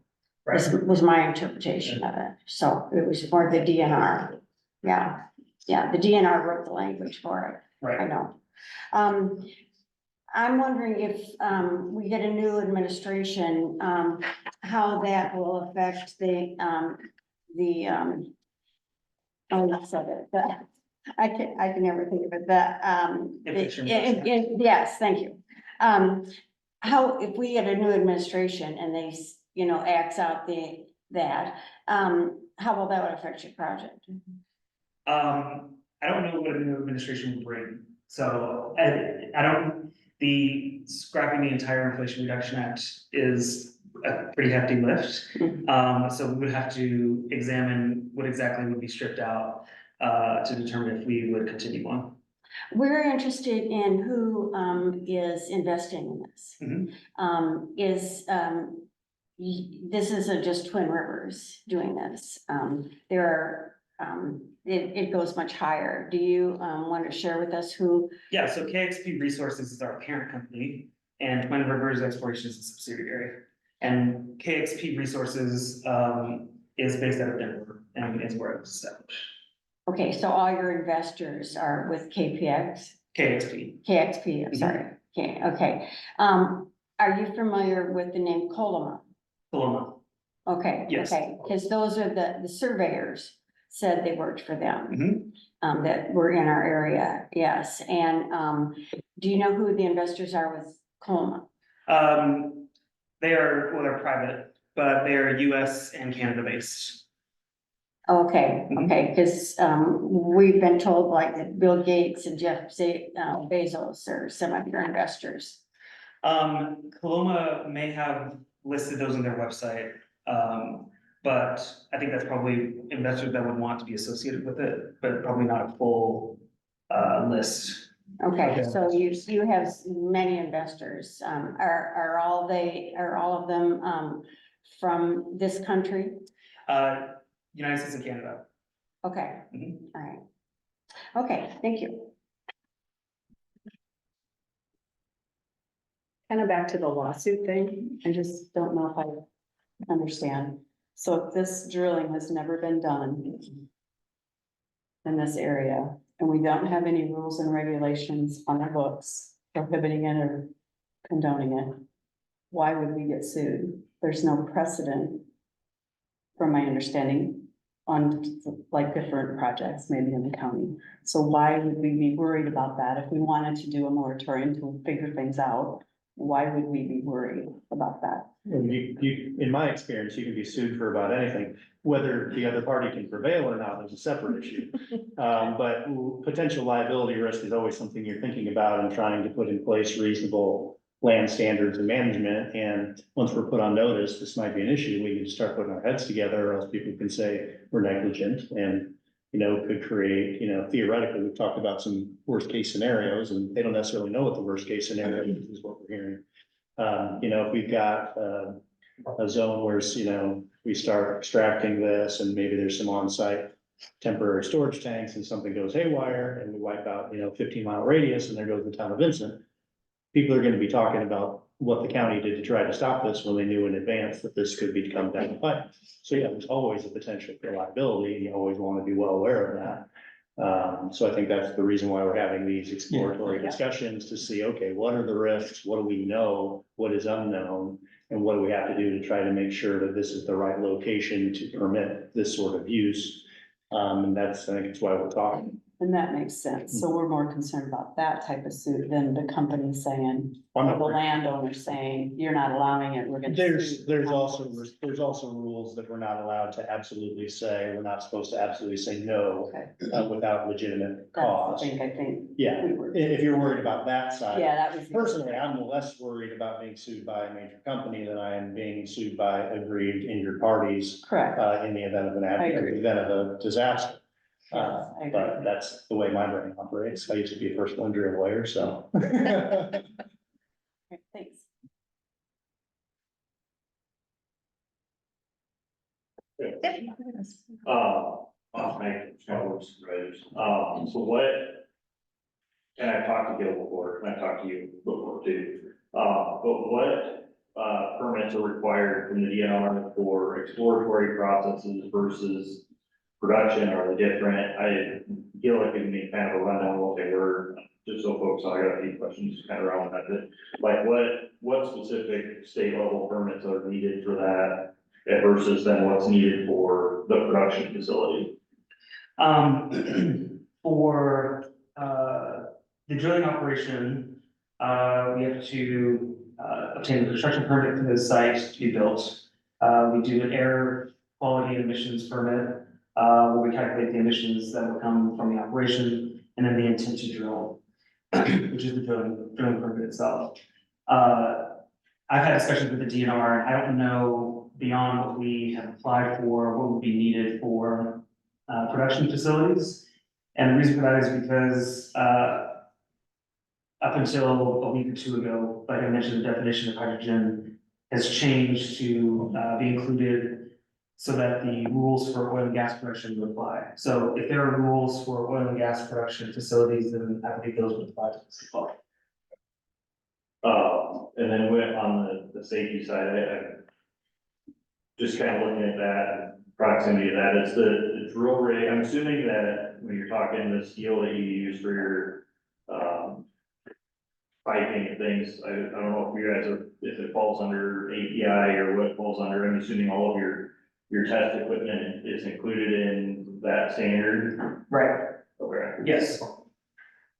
Was my interpretation of it. So it was for the DNR. Yeah, the DNR wrote the language for it. Right. I know. I'm wondering if, we get a new administration, how that will affect the, I can never think of it, yes, thank you. How, if we get a new administration and they, axe out how will that affect your project? I don't know what a new administration will bring, so the scrapping the entire Inflation Reduction Act is a pretty hefty lift. So we would have to examine what exactly would be stripped out, to determine if we would continue on. We're interested in who is investing in this. This isn't just Twin Rivers doing this. It goes much higher. Do you want to share with us who? Yeah, so KXP Resources is our parent company and Twin Rivers Exploration is a subsidiary. And KXP Resources is based out of Denver and is where it was established. Okay, so all your investors are with KPX? KXP, I'm sorry. Okay. Are you familiar with the name Coloma? Coloma. Okay, Yes. okay, because those are the surveyors said they worked for them. That were in our area, yes, and, do you know who the investors are with Coloma? They're private, but they're US and Canada based. Okay, okay, because, we've been told like that Bill Gates and Jeff Bezos are some of your investors. Coloma may have listed those on their website. But I think that's probably investors that would want to be associated with it, but probably not a full list. Okay, so you have many investors. Are all of them from this country? United States and Canada. Okay, all right. Okay, thank you. Kind of back to the lawsuit thing, I just don't know if I understand. So if this drilling has never been done in this area, and we don't have any rules and regulations on our books prohibiting it or condoning it, why would we get sued? There's no precedent, from my understanding, on like different projects, maybe in the county. So why would we be worried about that? If we wanted to do a moratorium to figure things out, why would we be worried about that? In my experience, you can be sued for about anything, whether the other party can prevail or not is a separate issue. But potential liability risk is always something you're thinking about and trying to put in place reasonable land standards and management. And once we're put on notice, this might be an issue, we need to start putting our heads together, or else people can say we're negligent and, could create, theoretically, we've talked about some worst case scenarios and they don't necessarily know what the worst case scenario is what we're hearing. If we've got a zone where, we start extracting this and maybe there's some on-site temporary storage tanks and something goes haywire and we wipe out, 15-mile radius and there goes the town of Vincent. People are gonna be talking about what the county did to try to stop this when they knew in advance that this could become down the pipe. So yeah, there's always a potential for liability and you always wanna be well aware of that. So I think that's the reason why we're having these exploratory discussions to see, okay, what are the risks? What do we know? What is unknown? And what do we have to do to try to make sure that this is the right location to permit this sort of use? And I think it's why we're talking. And that makes sense. So we're more concerned about that type of suit than the company saying, I'm or not the worried. landowner saying, you're not allowing it, we're gonna. There's also rules that we're not allowed to absolutely say, we're not supposed to absolutely say no, Okay. without legitimate That's the cause. thing, I think. Yeah, we were- if you're worried about that side. Yeah, that was. Personally, I'm less worried about being sued by a major company than I am being sued by aggrieved injured parties, Correct. in the event of agree. a disaster. Yes, I agree. But that's the way my brain operates. I used to be a personal injury lawyer, so. Okay, thanks. So what? And I talked to Gil before, and I talked to you before too. But what, permits are required from the DNR for exploratory processes versus production? Are they different? I feel like giving me kind of a rundown of what they were, just so folks, I got a few questions kind of around that. Like what specific state level permits are needed for that versus then what's needed for the production facility? For the drilling operation, we have to obtain a construction permit for the site to be built. We do an air quality emissions permit, where we calculate the emissions that will come from the operation, and then the intent to drill, which is the drilling permit itself. I've had discussions with the DNR, and I don't know beyond what we have applied for, what would be needed for production facilities. And the reason for that is because, up until a week or two ago, like I mentioned, the definition of hydrogen has changed to, be included so that the rules for oil and gas production would apply. So if there are rules for oil and gas production facilities, then I think those would apply to this as well. And then went on the safety side, I just kind of looking at that, proximity to that, it's the drill rig, I'm assuming that when you're talking the steel that you use for your, piping and things, I don't know if you guys are, if it falls under API or what it falls under, I'm assuming all of your test equipment is included in that standard? Right. Okay. Yes.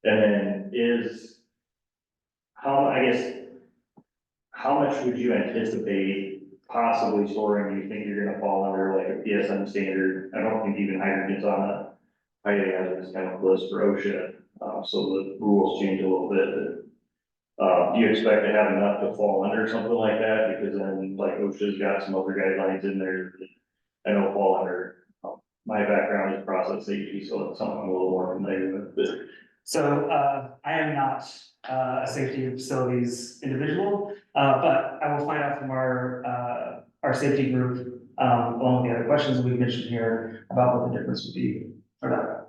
And then how much would you anticipate possibly storing, do you think you're gonna fall under like a PSM standard? I don't think even hydrogen's on a highly hazardous chemical list for OSHA, so the rules change a little bit. Do you expect to have enough to fall under something like that? Because then like OSHA's got some other guidelines in there that I know fall under. My background is process safety, so it's something I'm a little more familiar with, but. So, I am not, a safety and facilities individual, but I will find out from our safety group, along with the other questions we mentioned here about what the difference would be for that.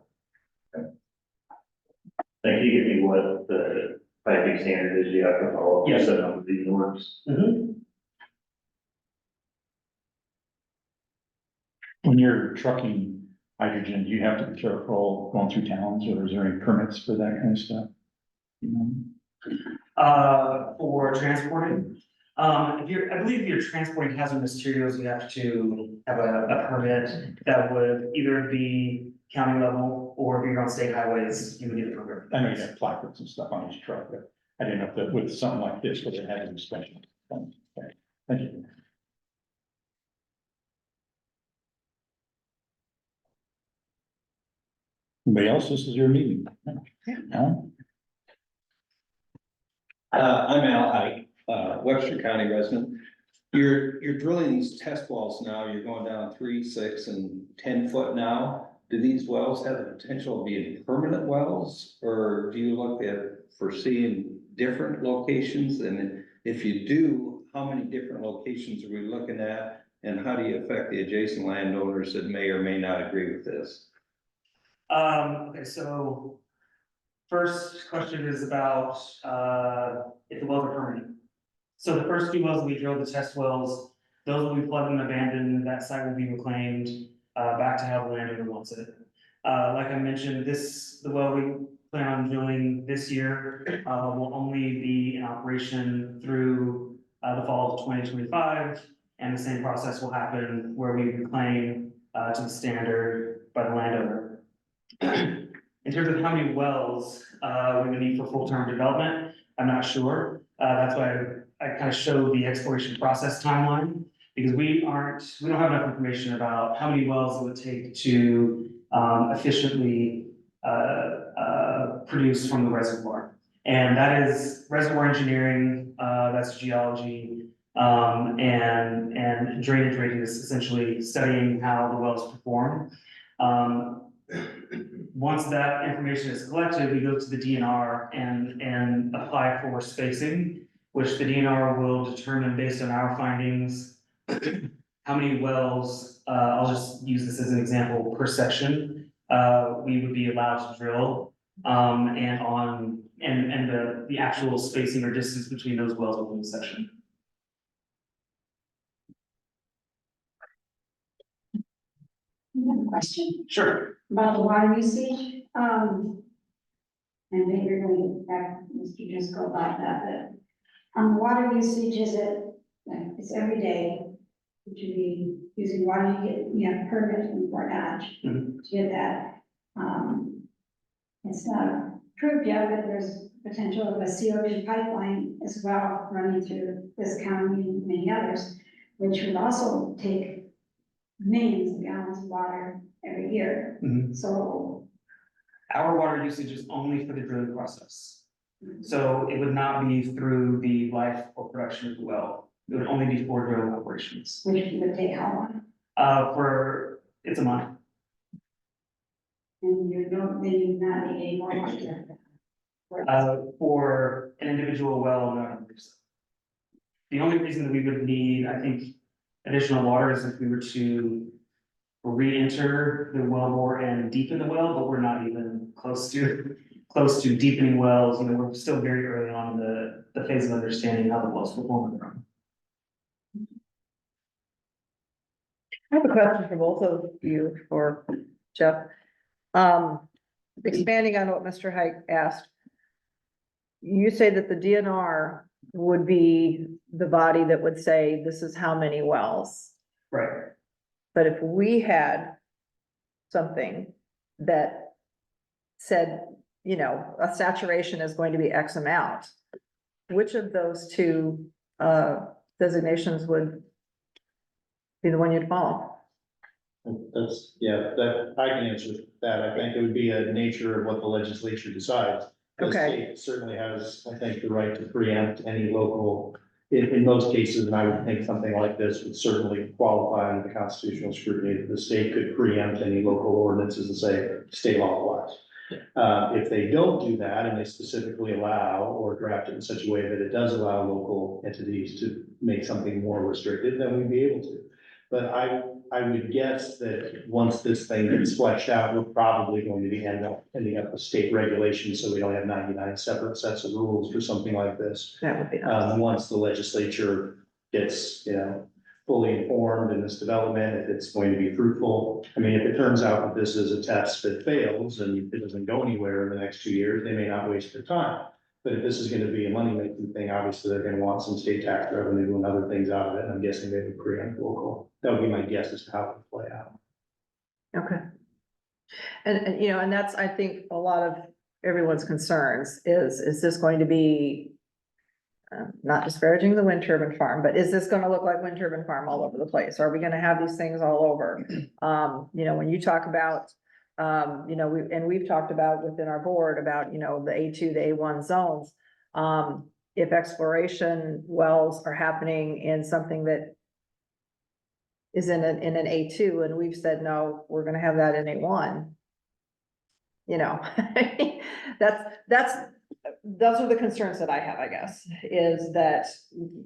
Think you give me what the piping standard is you have to follow? Yes. So that would be the works. When you're trucking hydrogen, do you have to be careful going through towns, or is there any permits for that kind of stuff? You know? For transporting, I believe if you're transporting hazardous materials, you have to have a permit that would either be county level, or if you're on state highways, you would get a permit. I know you have placards and stuff on each truck, but I didn't know if that with something like this, where they had an inspection. Okay, thank you. Anybody else? This is your meeting. No? I'm Al Hike, Webster County resident. You're drilling these test wells now, you're going down 3, 6, and 10 foot now. Do these wells have the potential of being permanent wells, or do you look at foreseeing different locations? And if you do, how many different locations are we looking at? And how do you affect the adjacent landowners that may or may not agree with this? Okay, so first question is about, if the wells are permanent. So the first 2 wells we drilled, the test wells, those will be plugged and abandoned, that site will be reclaimed, back to how the landowner wants it. Like I mentioned, the well we plan on drilling this year, will only be in operation through, the fall of 2025. And the same process will happen where we reclaim, to the standard by the landowner. In terms of how many wells we would need for full-term development, I'm not sure. That's why I kind of showed the exploration process timeline, because we don't have enough information about how many wells it would take to efficiently produce from the reservoir. And that is reservoir engineering, that's geology, and drainage radius, essentially studying how the wells perform. Once that information is collected, we go to the DNR and apply for spacing, which the DNR will determine based on our findings how many wells, I'll just use this as an example, per section, we would be allowed to drill, and the actual spacing or distance between those wells within the section. Question Sure. about the water usage. And maybe you're going to back Mr. Driscoll about that, but on water usage, is it, it's every day? Would you be using water, you have permit from Fort Dodge to get that? It's not proved yet, but there's potential of a CO2 pipeline as well running through this county and many others, which would also take millions of gallons of water every year. So our water usage is only for the drilling process. So it would not be through the life or production of the well. It would only be for drilling operations. which would take how long? It's a month. And you don't, then you not need any more water. For an individual well, no, I don't believe so. The only reason that we would need, I think, additional water is if we were to re-enter the well bore and deepen the well, but we're not even close to deepening wells. You know, we're still very early on in the phase of understanding how the wells perform in the ground. I have a question for both of you, for Jeff. Expanding on what Mr. Hike asked. You say that the DNR would be the body that would say, this is how many wells. Right. But if we had something that said, you know, a saturation is going to be X amount, which of those two designations would be the one you'd follow? That's, yeah, that, I can answer that. I think it would be a nature of what the legislature decides. The Okay. state certainly has, I think, the right to preempt any local, in most cases, and I would think something like this would certainly qualify under the constitutional scrutiny. The state could preempt any local ordinances and say, state law applies. If they don't do that and they specifically allow or draft it in such a way that it does allow local entities to make something more restricted, then we'd be able to. But I would guess that once this thing gets fleshed out, we're probably going to be ending up with state regulations, so we don't have 99 separate sets of rules for something like this. That would be nice. Once the legislature gets, you know, fully informed in this development, if it's going to be fruitful. I mean, if it turns out that this is a test that fails and it doesn't go anywhere in the next 2 years, they may not waste their time. But if this is gonna be a money-making thing, obviously they're gonna want some state tax revenue and other things out of it, and I'm guessing they would preempt local. That would be my guess as to how it would play out. Okay. And, you know, and that's, I think, a lot of everyone's concerns is this going to be not disparaging the wind turbine farm, but is this gonna look like wind turbine farm all over the place? Are we gonna have these things all over? You know, when you talk about, you know, we've talked about within our board about, you know, the A2, the A1 zones. If exploration wells are happening in something that is in an A2, and we've said, no, we're gonna have that in A1. You know, those are the concerns that I have, I guess, is that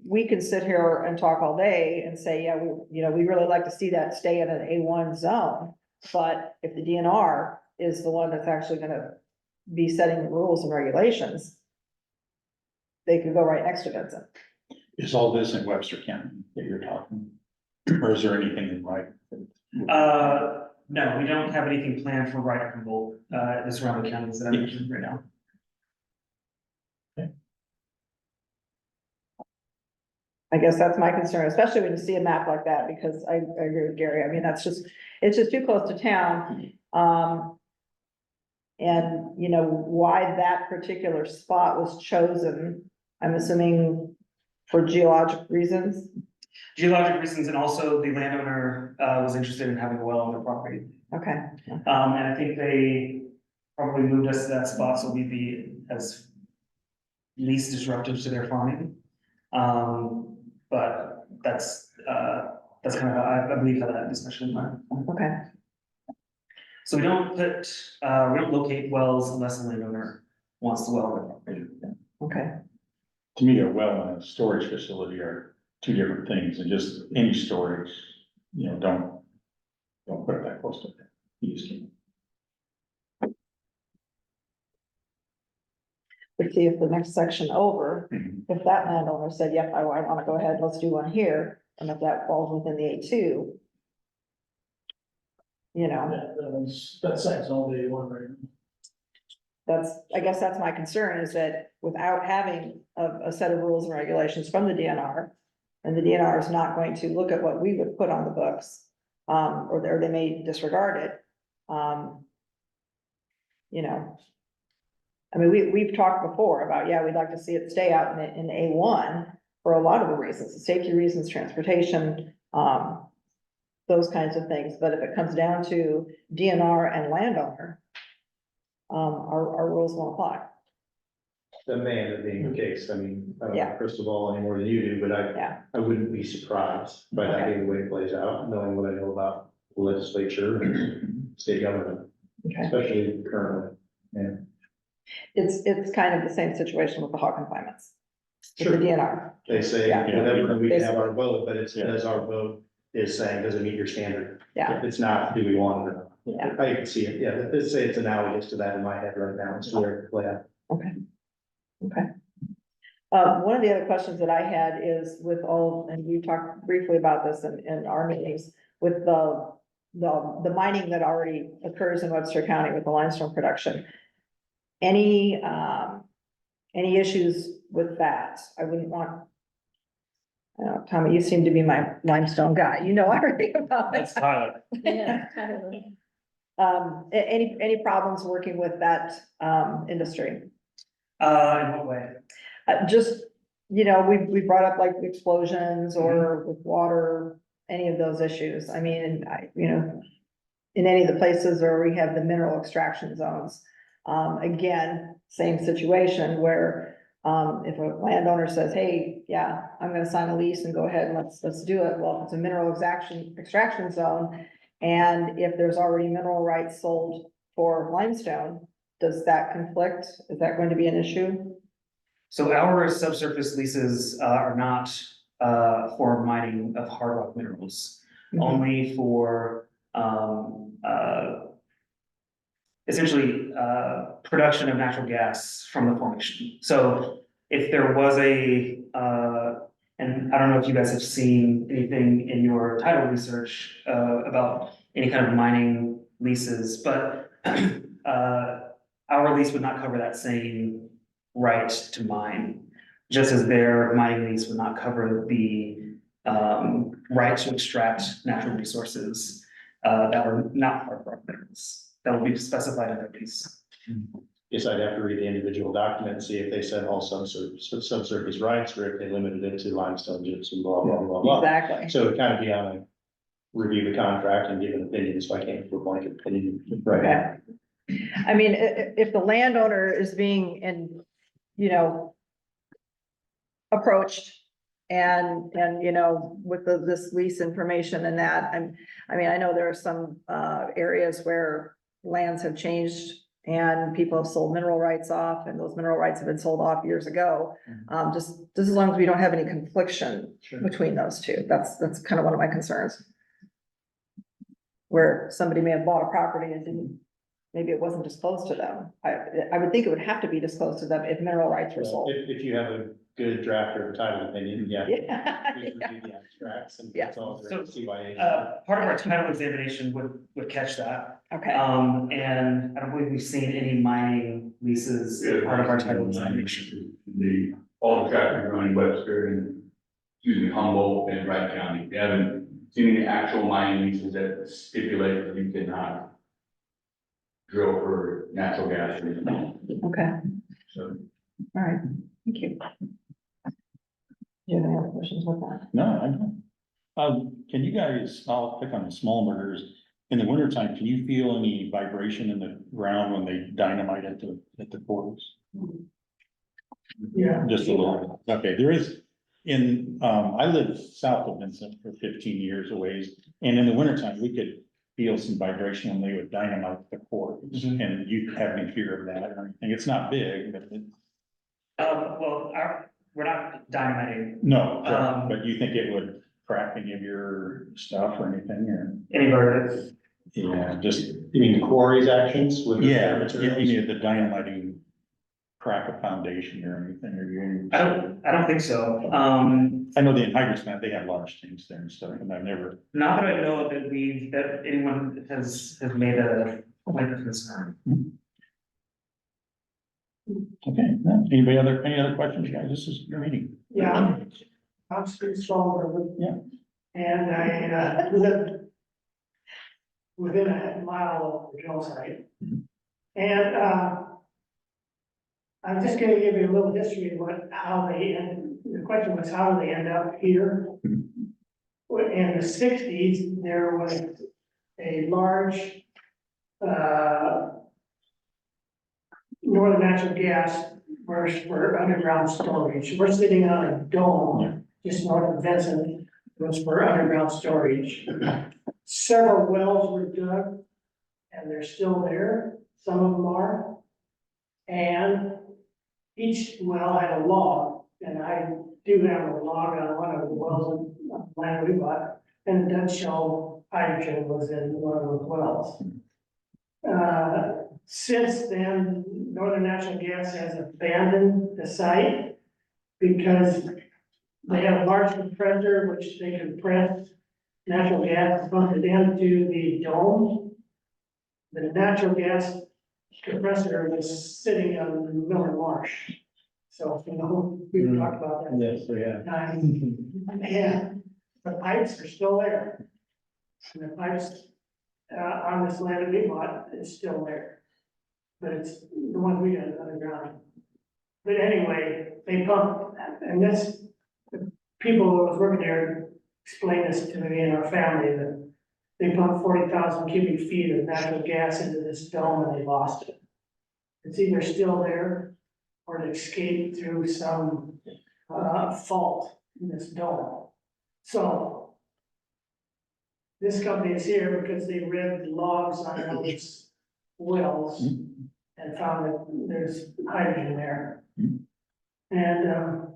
we can sit here and talk all day and say, yeah, you know, we really like to see that stay in an A1 zone. But if the DNR is the one that's actually gonna be setting the rules and regulations, they could go right next to Vincent. Is all this in Webster County that you're talking? Or is there anything in Wright? No, we don't have anything planned for Wright or Humboldt, the surrounding counties that I mentioned right now. I guess that's my concern, especially when you see a map like that, because I agree with Gary. I mean, it's just too close to town. And you know, why that particular spot was chosen, I'm assuming for geologic reasons. Geologic reasons, and also the landowner was interested in having a well on their property. Okay. And I think they probably moved us to that spot so we'd be as least disruptive to their farming. But that's kind of how I believe how that discussion went. Okay. So we don't locate wells unless the landowner wants the well on their property. Okay. To me, a well and a storage facility are two different things, and just any storage, you know, don't put it that close to it. You just can't. But see if the next section over, if that landowner said, yep, I want to go ahead, let's do one here, and if that falls within the A2. You know, That side's only one right. I guess that's my concern, is that without having a set of rules and regulations from the DNR, and the DNR is not going to look at what we would put on the books, or they may disregard it. You know, I mean, we've talked before about, yeah, we'd like to see it stay out in A1 for a lot of the reasons, safety reasons, transportation, those kinds of things. But if it comes down to DNR and landowner, our rules won't apply. That may end up being the case. I mean, I don't Yeah. have a crystal ball any more than you do, but I wouldn't be surprised by that being the way it plays out, knowing what I know about the legislature and state government. Okay. especially currently, yeah. It's kind of the same situation with the hog confinements. With the Sure. DNR. They say, Yeah. whatever, we can have our vote, but it's, does our vote is saying, does it meet your standard? Yeah. If it's not, do we want it or not? Yeah. I can see it, yeah, let's say it's analogous to that in my head right now, it's where, yeah. Okay. One of the other questions that I had is with all, and we talked briefly about this in our meetings, with the mining that already occurs in Webster County with the limestone production. Any issues with that? I wouldn't want. Tommy, you seem to be my limestone guy. You know everything about it. That's Tyler. Yeah, totally. Any problems working with that, industry? In what way? Just, we brought up like explosions or with water, any of those issues. I mean, in any of the places where we have the mineral extraction zones. Again, same situation where, if a landowner says, hey, yeah, I'm gonna sign a lease and go ahead and let's do it. Well, if it's a mineral extraction zone, and if there's already mineral rights sold for limestone, does that conflict? Is that going to be an issue? So our subsurface leases are not for mining of hard rock minerals, only for essentially production of natural gas from the formation. So if there was and I don't know if you guys have seen anything in your title research about any kind of mining leases, but our lease would not cover that same right to mine, just as their mining lease would not cover the right to extract natural resources that are not hard rock minerals. That will be specified in their lease. Guess I'd have to read the individual document and see if they said all subsurface rights, or if they limited it to limestone, gypsum, blah, blah, blah, blah. Exactly. So it kind of be on a review the contract and give an opinion, so I can't give a blanket opinion right now. I mean, if the landowner is being approached and, with this lease information and that, I know there are some, areas where lands have changed and people have sold mineral rights off, and those mineral rights have been sold off years ago. Just as long as we don't have any confliction between those two, that's kind of one of my concerns. Where somebody may have bought a property and maybe it wasn't disclosed to them. I would think it would have to be disclosed to them if mineral rights were sold. If you have a good draft or title opinion, yeah. Yeah. Please review the abstracts and Yeah. it's all So, CYA. Part of our title examination would catch that. Okay, And I don't believe we've seen any mining leases as part of our title examination. All the traffic around Webster and, Humboldt and Wright County. They haven't seen any actual mining leases that stipulate that you cannot drill for natural gas or anything. okay, So. all right, thank you. Do you have any other questions with that? No, I don't. Can you guys, I'll pick on the small murders, in the wintertime, can you feel any vibration in the ground when they dynamite at the portals? Yeah. Just a little, okay, there is, I lived south of Vincent for 15 years a ways, and in the wintertime, we could feel some vibration when they would dynamite the portals, and you have any fear of that or anything, it's not big, but We're not dynamiting no, but you think it would crack any of your stuff or anything, or? any of Yeah, just, You mean the quarry's actions with? yeah, the materials? you need the dynamiting crack a foundation or anything, or you? I don't think so. I know the anhydrous plant, they have large tanks there and stuff, and I've never, Not that I know that that anyone has made a point of concern. okay, no, any other questions, guys, this is your meeting. Yeah, I'm Steve Stallworth. Yeah. And I live within a mile of the drill site. And I'm just gonna give you a little history of how they end. The question was, how do they end up here? Well, in the 60s, there was a large northern natural gas burst for underground storage. We're sitting on a dome just north of Vincent. It was for underground storage. Several wells were dug and they're still there, some of them are. And each well had a log, and I do have a log on one of the wells in land we bought, and it does show hydrogen was in one of those wells. Since then, Northern Natural Gas has abandoned the site because they have a large compressor which they compress natural gas, pump it into the dome. The natural gas compressor was sitting on Miller Marsh. So, you know, we've talked about that. Yes, we have. And the pipes are still there. And the pipes, on this land that we bought is still there. But it's the one we got underground. But anyway, they pump, and this, the people who was working there explained this to me and our family, that they pumped 40,000 cubic feet of natural gas into this dome and they lost it. It's either still there or it escaped through some, fault in this dome. So this company is here because they read the logs on those wells and found that there's hydrogen there. And, a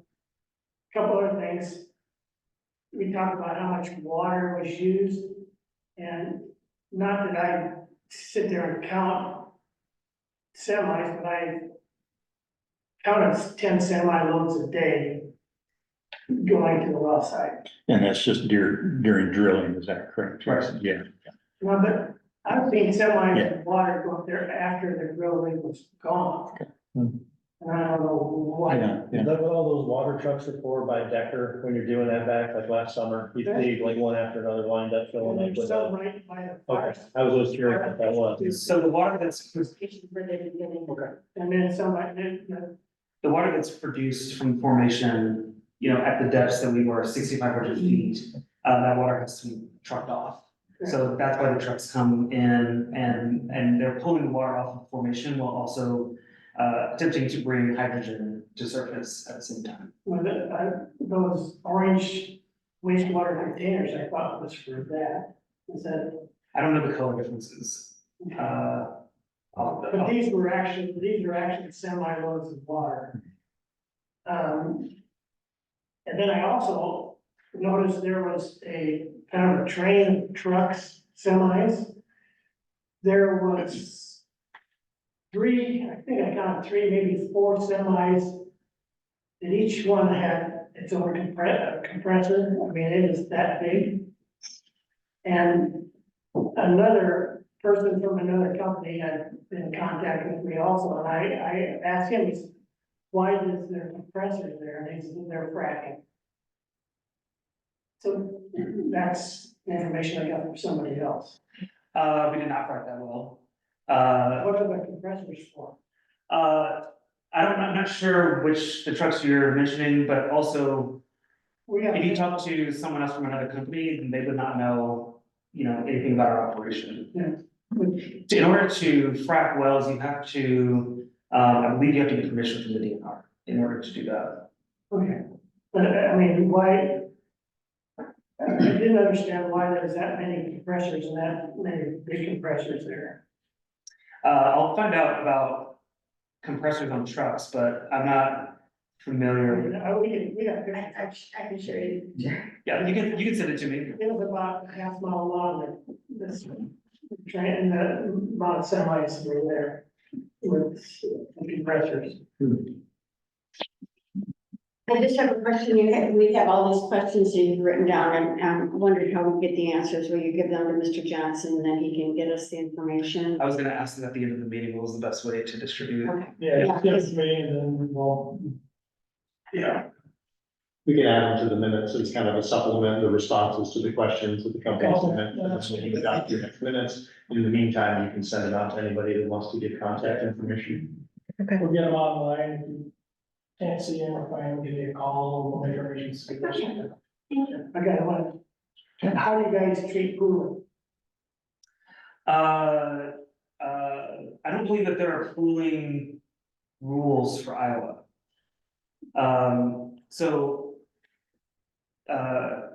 couple other things. We talked about how much water was used, and not that I sit there and count semis, but I counted 10 semi loads a day going to the well site. And that's just during drilling, is that correct? Right. Yeah. No, but I've seen semis of water go up there after the drill rig was gone. And I don't know why. Is that what all those water trucks are for by Decker, when you're doing that back, like last summer, you see like one after another lined up filling up with. So right by the fire. Okay, I was always curious what that was. So the water that's, And then somebody, the water that's produced from formation, you know, at the depths that we were 6,500 feet, that water has to be trucked off. So that's why the trucks come in and they're pulling the water off of formation while also attempting to bring hydrogen to surface at the same time. well, those orange wastewater containers, I thought was for that. Is that, I don't know the color differences. but these are actually semi loads of water. And then I also noticed there was a kind of a train of trucks, semis. There was three, I think I counted three, maybe four semis. And each one had its own compressor. I mean, it is that big. And another person from another company had been in contact with me also, and I asked him, why is there compressors there? And he said, they're fracking. So that's information I got from somebody else. We did not frack that well. What are the compressors for? I'm not sure which the trucks you're mentioning, but also if you talk to someone else from another company, then they would not know, you know, anything about our operation. Yeah. In order to frack wells, you have to, I believe you have to get permission from the DNR in order to do that. Okay, but I mean, why? I didn't understand why there's that many compressors and that many big compressors there. I'll find out about compressors on trucks, but I'm not familiar. We got pictures. I can show you. Yeah, you can send it to me. It was about a half mile long, this train, and the amount of semis were there with compressors. I just have a question. We have all these questions that you've written down, and wondered how we get the answers. Will you give them to Mr. Johnson, and then he can get us the information? I was gonna ask them at the end of the meeting, what was the best way to distribute? Okay. Yeah, give it to me and then we'll. Yeah. We can add them to the minutes as kind of a supplement, the responses to the questions that the company Okay. sent. And that's what you got your next minutes. In the meantime, you can send it out to anybody that wants to give contact information. We'll get them online. If you can't see them or find them, give me a call, we'll make arrangements. Okay, one. How do you guys treat pooling? I don't believe that there are pooling rules for Iowa. So.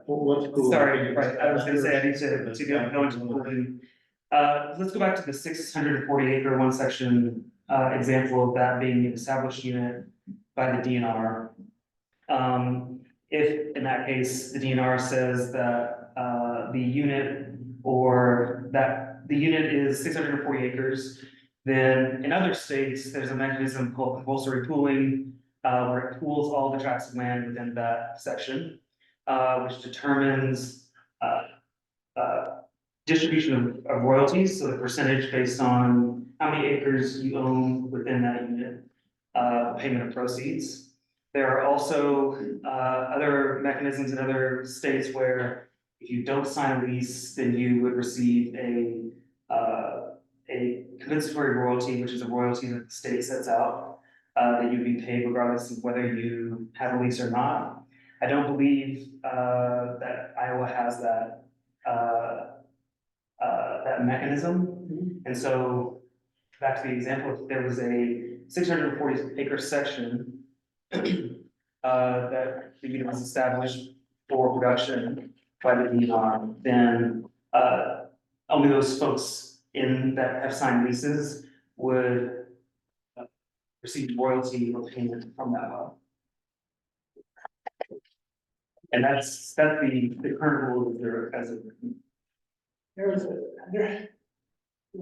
What's cool? Sorry, right, I was gonna say, I need to go into pooling. Let's go back to the 640 acre one section, example of that being an established unit by the DNR. If in that case, the DNR says that, the unit or that the unit is 640 acres, then in other states, there's a mechanism called compulsory pooling, where it pools all the tracts of land within that section, which determines, distribution of royalties, so the percentage based on how many acres you own within that unit, payment of proceeds. There are also other mechanisms in other states where if you don't sign a lease, then you would receive a compensatory royalty, which is a royalty that the state sets out, that you'd be paid regardless of whether you have a lease or not. I don't believe that Iowa has that that mechanism. And so back to the example, if there was a 640 acre section that the unit was established for production by the DNR, then only those folks in that have signed leases would receive royalty or payment from that well. And that's the current rule there as of.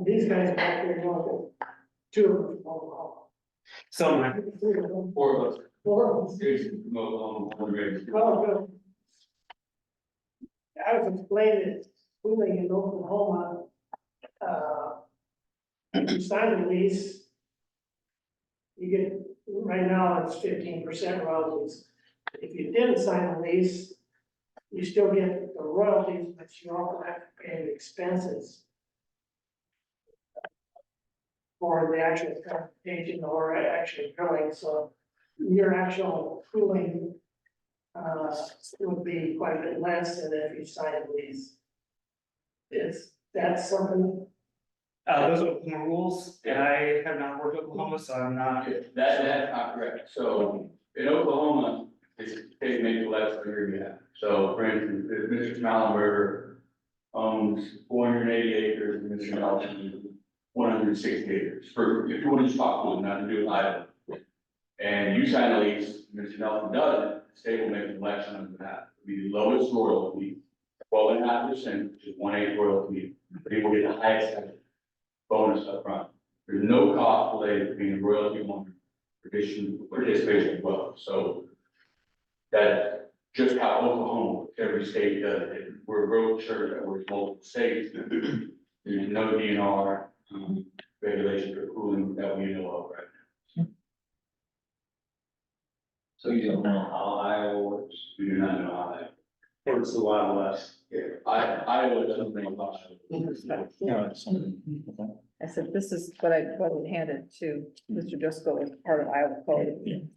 These guys back there, two of them. So Four of us. Four of them. Jason, Mo, one grade. Well, I was explaining schooling in Oklahoma, you sign the lease. You get, right now it's 15% royalties. If you didn't sign the lease, you still get the royalties, but you also have to pay the expenses for the actual transportation or actually drilling, so your actual cooling would be quite a bit less than if you signed a lease. Is that something? those are Oklahoma rules, and I have not worked Oklahoma, so I'm not. That's not correct. So in Oklahoma, it's state makes less per year. So for instance, if Mr. Smallenberger owns 480 acres and Mr. Nelson 160 acres for, if you want to talk with, not to do with Iowa. And you sign a lease, Mr. Nelson doesn't, the state will make an election on that. It'll be the lowest royalty, 12.5%, which is 1/8 royalty, but he will get the highest bonus up front. There's no cost related to being a royalty owner, participation as well. So that's just how Oklahoma, every state does it. We're real sure that we're multiple states. There's no DNR regulation for cooling that we know of right now. So you don't know how Iowa works? We do not know how that. It's the Wild West. Iowa doesn't make much. I said, this is what I handed to Mr. Driscoll as part of Iowa code.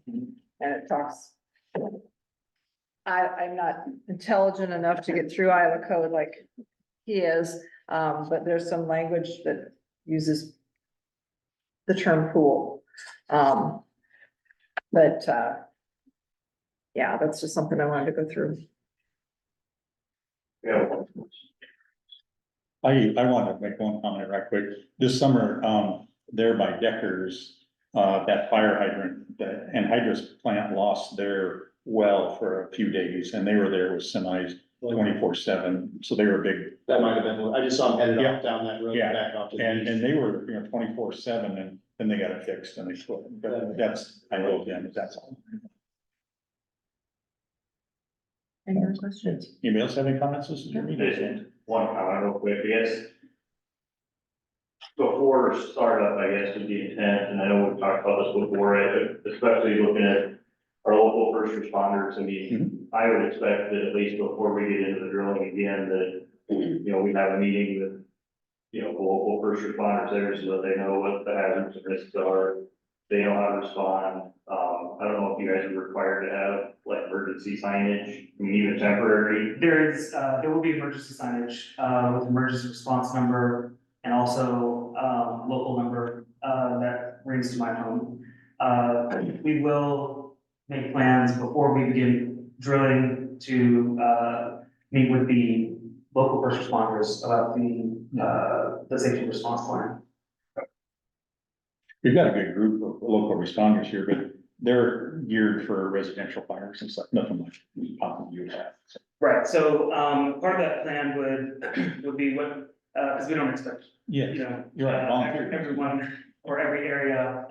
And it talks. I'm not intelligent enough to get through Iowa code like he is, but there's some language that uses the term pool. Yeah, that's just something I wanted to go through. Yeah. I wanted to make one comment right quick. This summer, there by Deckers, that fire hydrant, and hydrous plant lost their well for a few days, and they were there with semis 24/7, so they were big. That might have been, I just saw them headed Yeah. off down that road, Yeah. back off to the And east. they were, 24/7, and then they got it fixed and they quit. But that's, I know them, that's all. Any other questions? Anybody else have any comments? This is your meeting. Jason, one comment real quick, I guess. Before startup, I guess, would be intent, and I know we've talked about this before, right, but especially looking at our local first responders, I mean, I would expect that at least before we get into the drilling again, that, we have a meeting with, the local first responders there, so that they know what the hazards and risks are, they know how to respond. I don't know if you guys are required to have like emergency signage, I mean, even temporary. There will be emergency signage, with emergency response number and also, local number, that rings to my phone. We will make plans before we begin drilling to, meet with the local first responders about the safety response plan. We've got a good group of local responders here, but they're geared for residential fires and stuff, nothing like possibly you would have. So, Right, so, part of that plan would be what, because we don't expect, yeah, you know, you're right, volunteer. everyone or every area,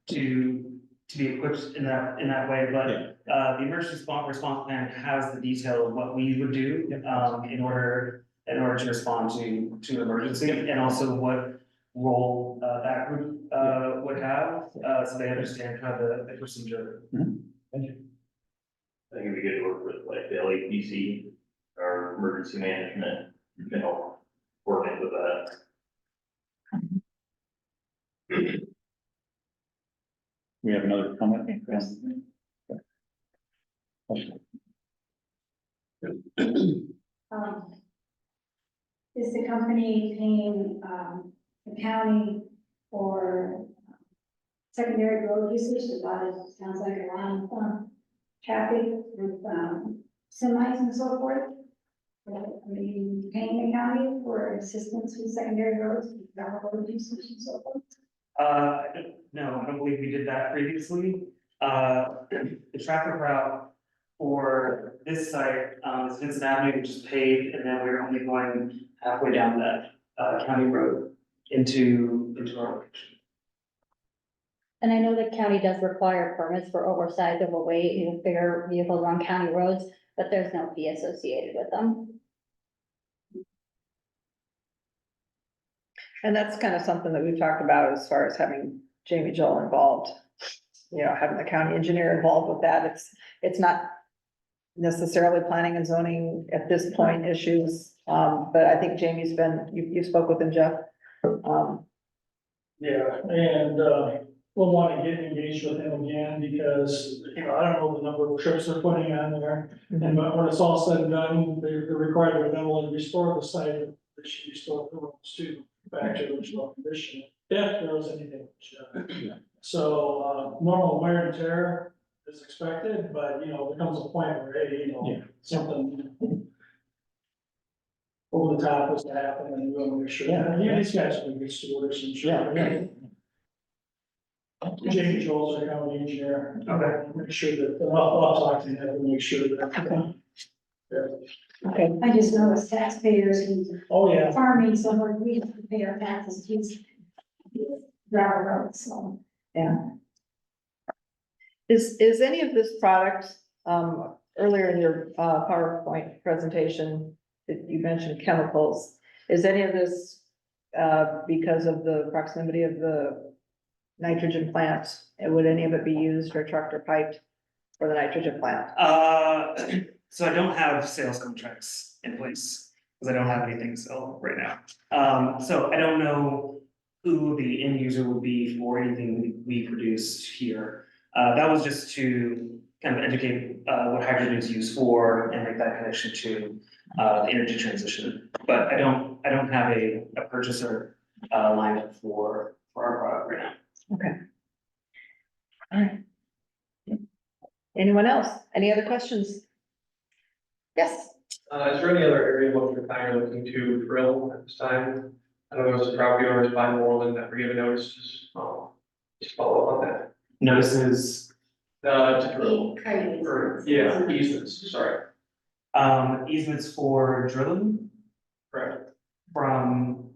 to be equipped in that way, but, the emergency response plan has the detail of what we would do, in order to respond to emergency, and also what role, that group, would have, so they understand kind of the procedure. Thank you. I think it'd be good to work with like the LAPC or emergency management, you know, working with that. We have another comment? Yes. Is the company paying, the county for secondary road usage? A lot of, sounds like a lot of, traffic with, semis and so forth. I mean, paying the county for assistance with secondary roads, road usage and so forth? No, I don't believe we did that previously. The traffic route for this site, is Vincent Avenue, which is paved, and then we're only going halfway down that, county road into our location. And I know the county does require permits for oversized overweight, you know, bigger vehicles on county roads, but there's no fee associated with them. And that's kind of something that we've talked about as far as having Jamie Joel involved. You know, having the county engineer involved with that. It's not necessarily planning and zoning at this point issues. But I think Jamie's been, you spoke with him, Jeff. Yeah, and, we'll want to get engaged with him again because, you know, I don't know the number of trips they're putting on there. And but when it's all said and done, they're required to not only restore the site, they should restore the roads too, back to original condition. If there was anything. So, normal wear and tear is expected, but, you know, there comes a point where, hey, you know, something over the top is to happen and we want to make sure. Yeah, these guys are good stewards and sure. Jamie Joel's our county engineer. Okay. Make sure that, I'll talk to him and make sure that. Okay. I just know as taxpayers and Oh, yeah. farming, so we have to pay our taxes to use gravel roads, so. Yeah. Is any of this product, earlier in your, PowerPoint presentation, that you mentioned chemicals, is any of this, because of the proximity of the nitrogen plant, and would any of it be used or trucked or piped for the nitrogen plant? So I don't have sales contracts in place, because I don't have anything to sell right now. So I don't know who the end user would be for anything we produce here. That was just to kind of educate, what hydrogen is used for and make that connection to, the energy transition. But I don't have a purchaser, lined up for our product right now. Okay. All right. Anyone else? Any other questions? Yes. Is there any other area what you're planning looking to drill at this time? I know there was some property owners by Moreland that were given notices, just follow up on that. Notices, To drill, or, yeah, easements, sorry. easements for drilling Correct, from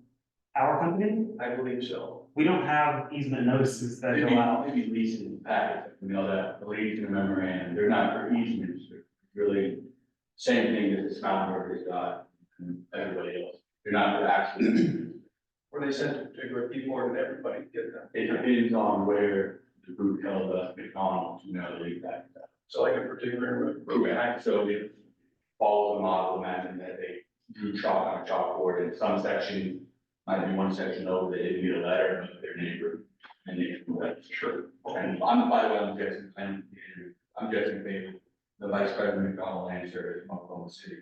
our company. I believe so. We don't have easement notices that go out. Maybe leasing packets, you know, that the leasing memorandum, they're not for easements, they're really same thing as the Scoundrel has got and everybody else. They're not for actual. Were they sent to particular people or did everybody get them? It depends on where the group held us, McDonald's, you know, they back that. So like a particular. Yeah, so it follows a model, imagine that they drew chalk on a chalkboard in some section, might be one section over, they didn't get a letter of their neighbor. And they, that's sure. And I'm, by the way, I'm Jesse Bailey, the Vice President of McDonald Land Service from Oklahoma City.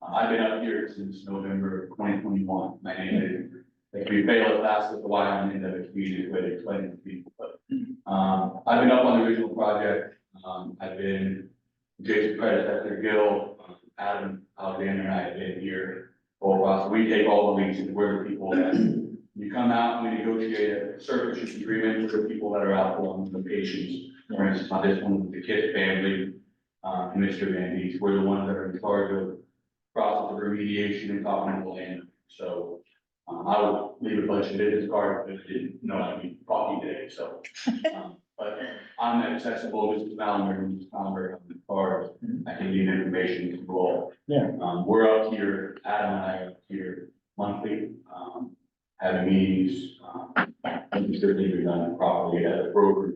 I've been up here since November of 2021. My name is, if we fail at last with the while, I'm in the community way to explain it to people, but, I've been up on the original project. I've been Jason's predecessor, Gil, Adam, Alexander and I have been here all across, we take all the leads and we're the people that, we come out and we negotiate a service use agreement with the people that are out on the patients. For instance, on this one, the Kidd family, and Mr. Van Dees, we're the ones that are in charge of process of remediation and talking to the land. So, I would leave a bunch of business cards, but I didn't know I'd be talking today, so. But I'm accessible, Mr. Founder, Mr. Founder, as far as I can give information to you all. Yeah. We're up here, Adam and I are up here monthly, having meetings, things that need to be done properly as a broker.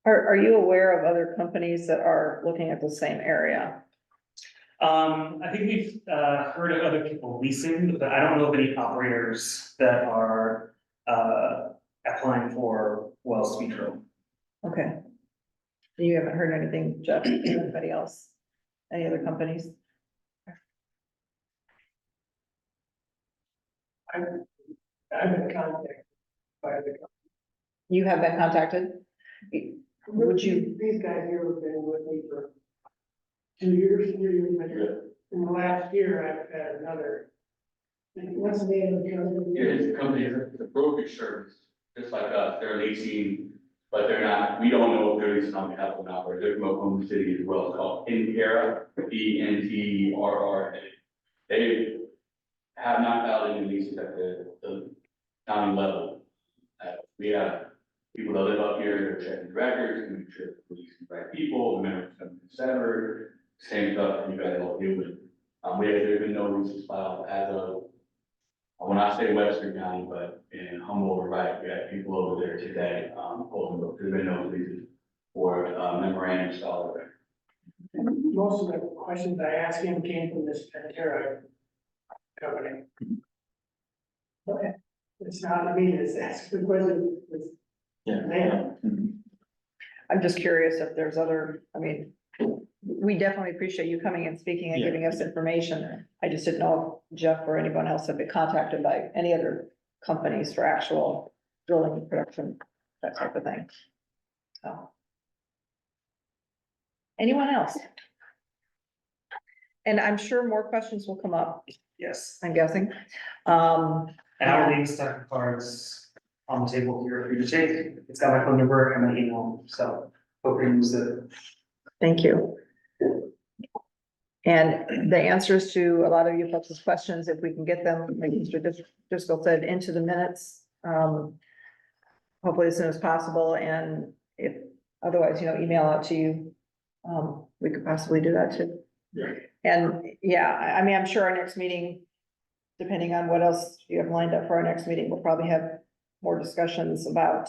Are you aware of other companies that are looking at the same area? I think we've heard of other people leasing, but I don't know of any operators that are applying for wells to be drilled. Okay. You haven't heard anything, Jeff, anybody else? Any other companies? I've been contacted by the. You have been contacted? Would you, These guys here have been with me for 2 years, 3 years, maybe. In the last year, I've had another. What's the name of the company? Yeah, it's a company, it's a brokerage service, just like us, they're leasing, but they're not, we don't know if they're leasing on behalf of an operator, they're from Oklahoma City as well, it's called Enterra, ENTRRA. They have not filed any leases at the county level. We have people that live up here, they're checking records, make sure the police the right people, the members come severed, same stuff you guys all deal with. There's been no leases filed as of, when I say Webster County, but in Humboldt, right, we got people over there today, holding up, there's been no leases for memorandum installed there. Most of the questions I asked him came from this Pantera company. Okay. It's not me, it's the question, it's them. I'm just curious if there's other, I mean, we definitely appreciate you coming and speaking and giving us information. I just didn't know if Jeff or anyone else had been contacted by any other companies for actual drilling production, that type of thing. So. Anyone else? And I'm sure more questions will come up, Yes. I'm guessing. And I will leave stack cards on the table here for you to take. It's got my phone number and my email, so hope you use it. Thank you. And the answers to a lot of you folks' questions, if we can get them, like Mr. Driscoll said, into the minutes, hopefully as soon as possible, and if otherwise, email out to you. We could possibly do that too. Yeah. And yeah, I mean, I'm sure our next meeting, depending on what else you have lined up for our next meeting, we'll probably have more discussions about,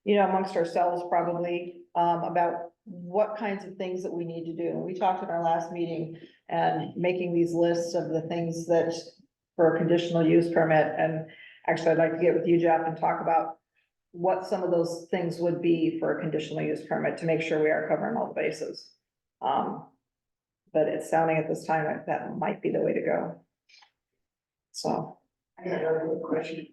amongst ourselves probably, about what kinds of things that we need to do. And we talked in our last meeting and making these lists of the things that for a conditional use permit. And actually, I'd like to get with you, Jeff, and talk about what some of those things would be for a conditional use permit to make sure we are covering all the bases. But it's sounding at this time like that might be the way to go. So. I got another question.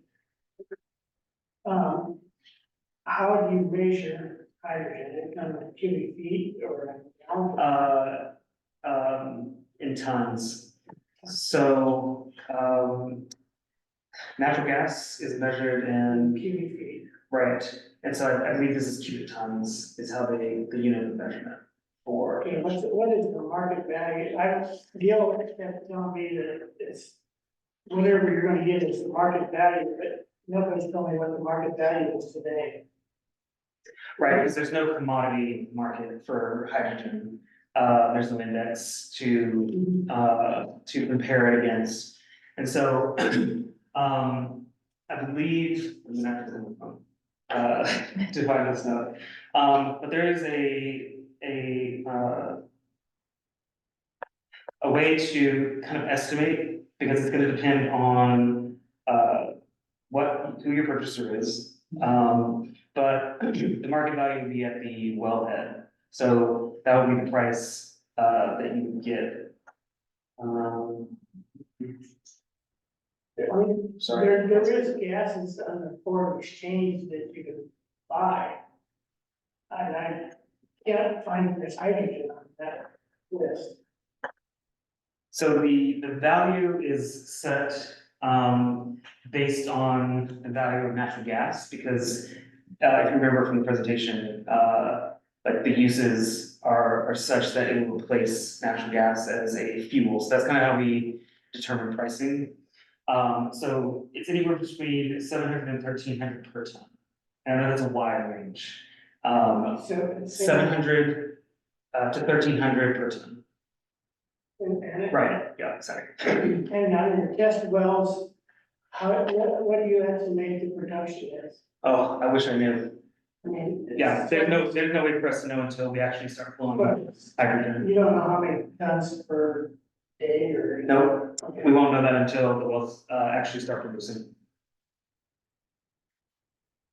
How do you measure hydrogen? In cubic feet or? In tons. So, natural gas is measured in Cubic feet. right, and so I believe this is cubic tons is how the unit of measurement for. Okay, what is the market value? Gil kept telling me that it's whatever you're gonna get is the market value, but nobody's telling me what the market value is today. Right, because there's no commodity market for hydrogen. There's no index to compare it against. And so, I believe, I'm gonna have to look on my phone, to find this note. But there is a way to kind of estimate, because it's gonna depend on, who your purchaser is. But the market value would be at the wellhead, so that would be the price, that you would get. Sorry. There is gases on the foreign exchange that you can buy. And can't find this hydrogen on that list. So the value is set, based on the value of natural gas, because, if you remember from the presentation, like the uses are such that it will replace natural gas as a fuel, so that's kind of how we determine pricing. So it's anywhere between 700 and 1,300 per ton, and I know that's a wide range. So it's 700 to 1,300 per ton. and Right, yeah, sorry. on your test wells, what do you estimate the production is? Oh, I wish I knew. I mean. Yeah, there's no way for us to know until we actually start pulling hydrogen. You don't know how many tons per day or? Nope, we won't know that until the wells, actually start producing.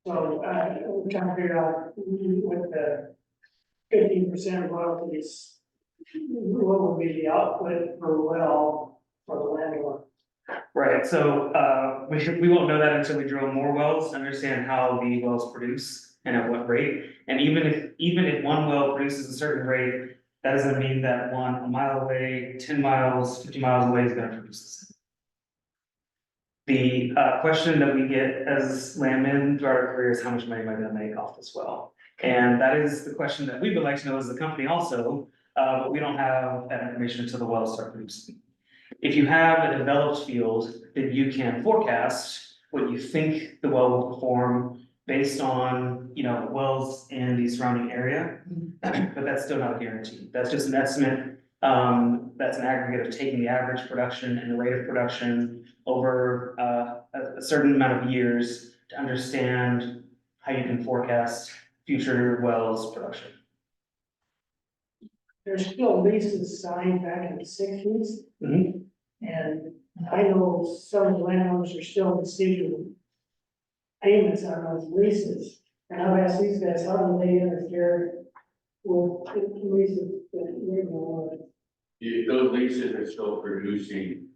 So, we're trying to figure out with the 15% royalties, what would be the output per well for the landlord? Right, so, we won't know that until we drill more wells, understand how the wells produce and at what rate. And even if one well produces a certain rate, that doesn't mean that one a mile away, 10 miles, 50 miles away is gonna produce the same. The question that we get as landmen throughout our career is how much money am I gonna make off this well? And that is the question that we would like to know as the company also, but we don't have that information until the wells start producing. If you have a developed field, then you can forecast what you think the well will perform based on, wells in the surrounding area. But that's still not a guarantee. That's just an estimate. That's an aggregate of taking the average production and the rate of production over a certain amount of years to understand how you can forecast future wells production. There's still leases signed back in the 60s. Mhm. And I know some landowners are still receiving payments on those leases. And I've asked these guys, how do they interfere with the leases that we're going with? If those leases are still producing,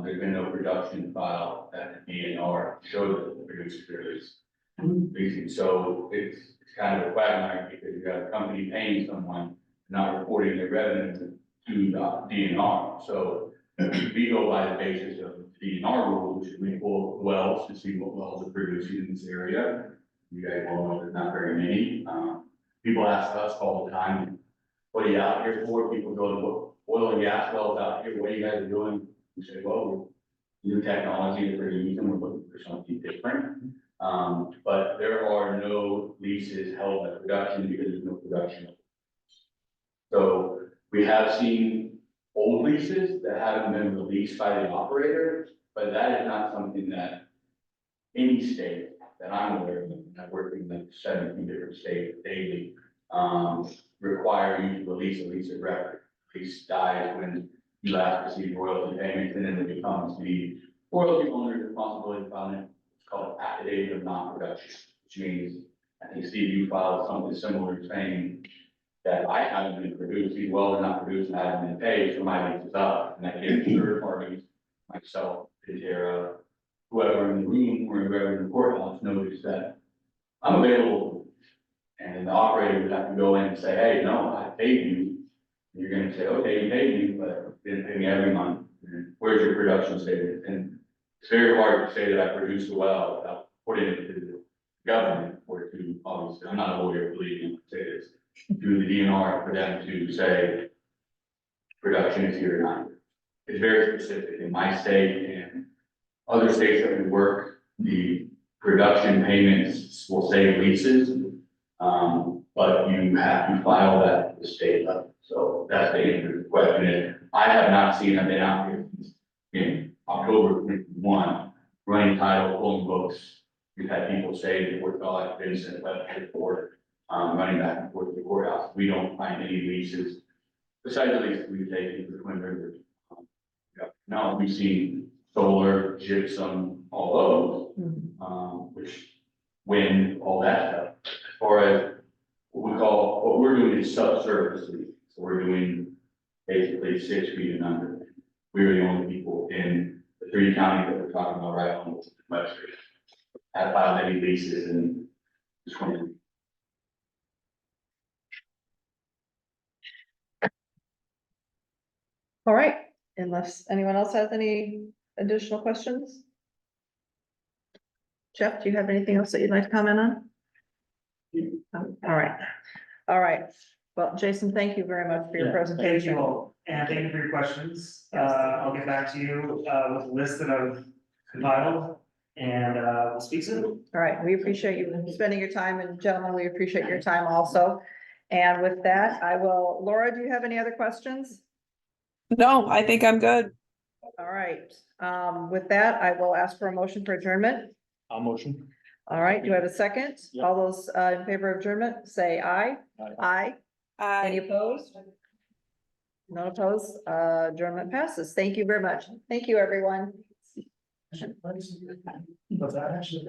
there's been no production file at the DNR show that the producer is leasing. So it's kind of a quagmire because you have a company paying someone, not reporting their revenue to the DNR. So we go by the basis of the DNR rules, we pull wells to see what wells are producing in this area. You guys all know there's not very many. People ask us all the time, what are you out here for? People go to oil and gas wells out here, what are you guys doing? We say, well, new technology that we're using, we're looking for something different. But there are no leases held at production because there's no production. So we have seen old leases that haven't been released by the operator, but that is not something that any state that I'm aware of, and I've worked in like 17 different states daily, require you to release a lease of record. Lease dies when you last receive royalty payments, and then it becomes the royalty owner's responsibility to file it. It's called affidavit of non-production, which means, I think Steve, you filed something similar saying that I haven't been produced, these wells are not produced, and I haven't been paid, so my lease is up. And that gives third parties, myself, Pantera, whoever in the room or whoever in the courthouse notice that I'm available. And the operator would have to go in and say, hey, no, I paid you. And you're gonna say, okay, you paid me, but you didn't pay me every month. And where's your production statement? And it's very hard to say that I produced a well without putting it to the government or to, obviously, I'm not a lawyer, believe me, I say this, to the DNR for them to say production is here or not. It's very specific in my state and other states that we work, the production payments will say leases. But you have to file that at the state level. So that's the answer to the question is, I have not seen, I've been out here in October 21, running title, pulling books. We've had people say that we're like Vincent Webster Court, running back and forth to the courthouse. We don't find any leases. Besides the leases we've taken for Twin Rivers. Now we've seen solar, gypsum, all those, which wind, all that stuff. As far as what we're doing is subsurface leases. So we're doing basically 6 feet and under. We're the only people in the 3 counties that we're talking about right on Webster have filed any leases in 20. All right, unless anyone else has any additional questions? Jeff, do you have anything else that you'd like to comment on? All right, all right. Well, Jason, thank you very much for your Yeah, Thank presentation. you all, and thank you for your questions. I'll get back to you, with a list that I've compiled, and, we'll speak soon. All right, we appreciate you spending your time, and gentlemen, we appreciate your time also. And with that, Laura, do you have any other questions? No, I think I'm good. All right, with that, I will ask for a motion for adjournment. I'll motion. All right, do I have a second? Yep. All those in favor of adjournment, say aye. Aye. Aye. Any opposed? None opposed, adjournment passes. Thank you very much. Thank you, everyone. But that actually.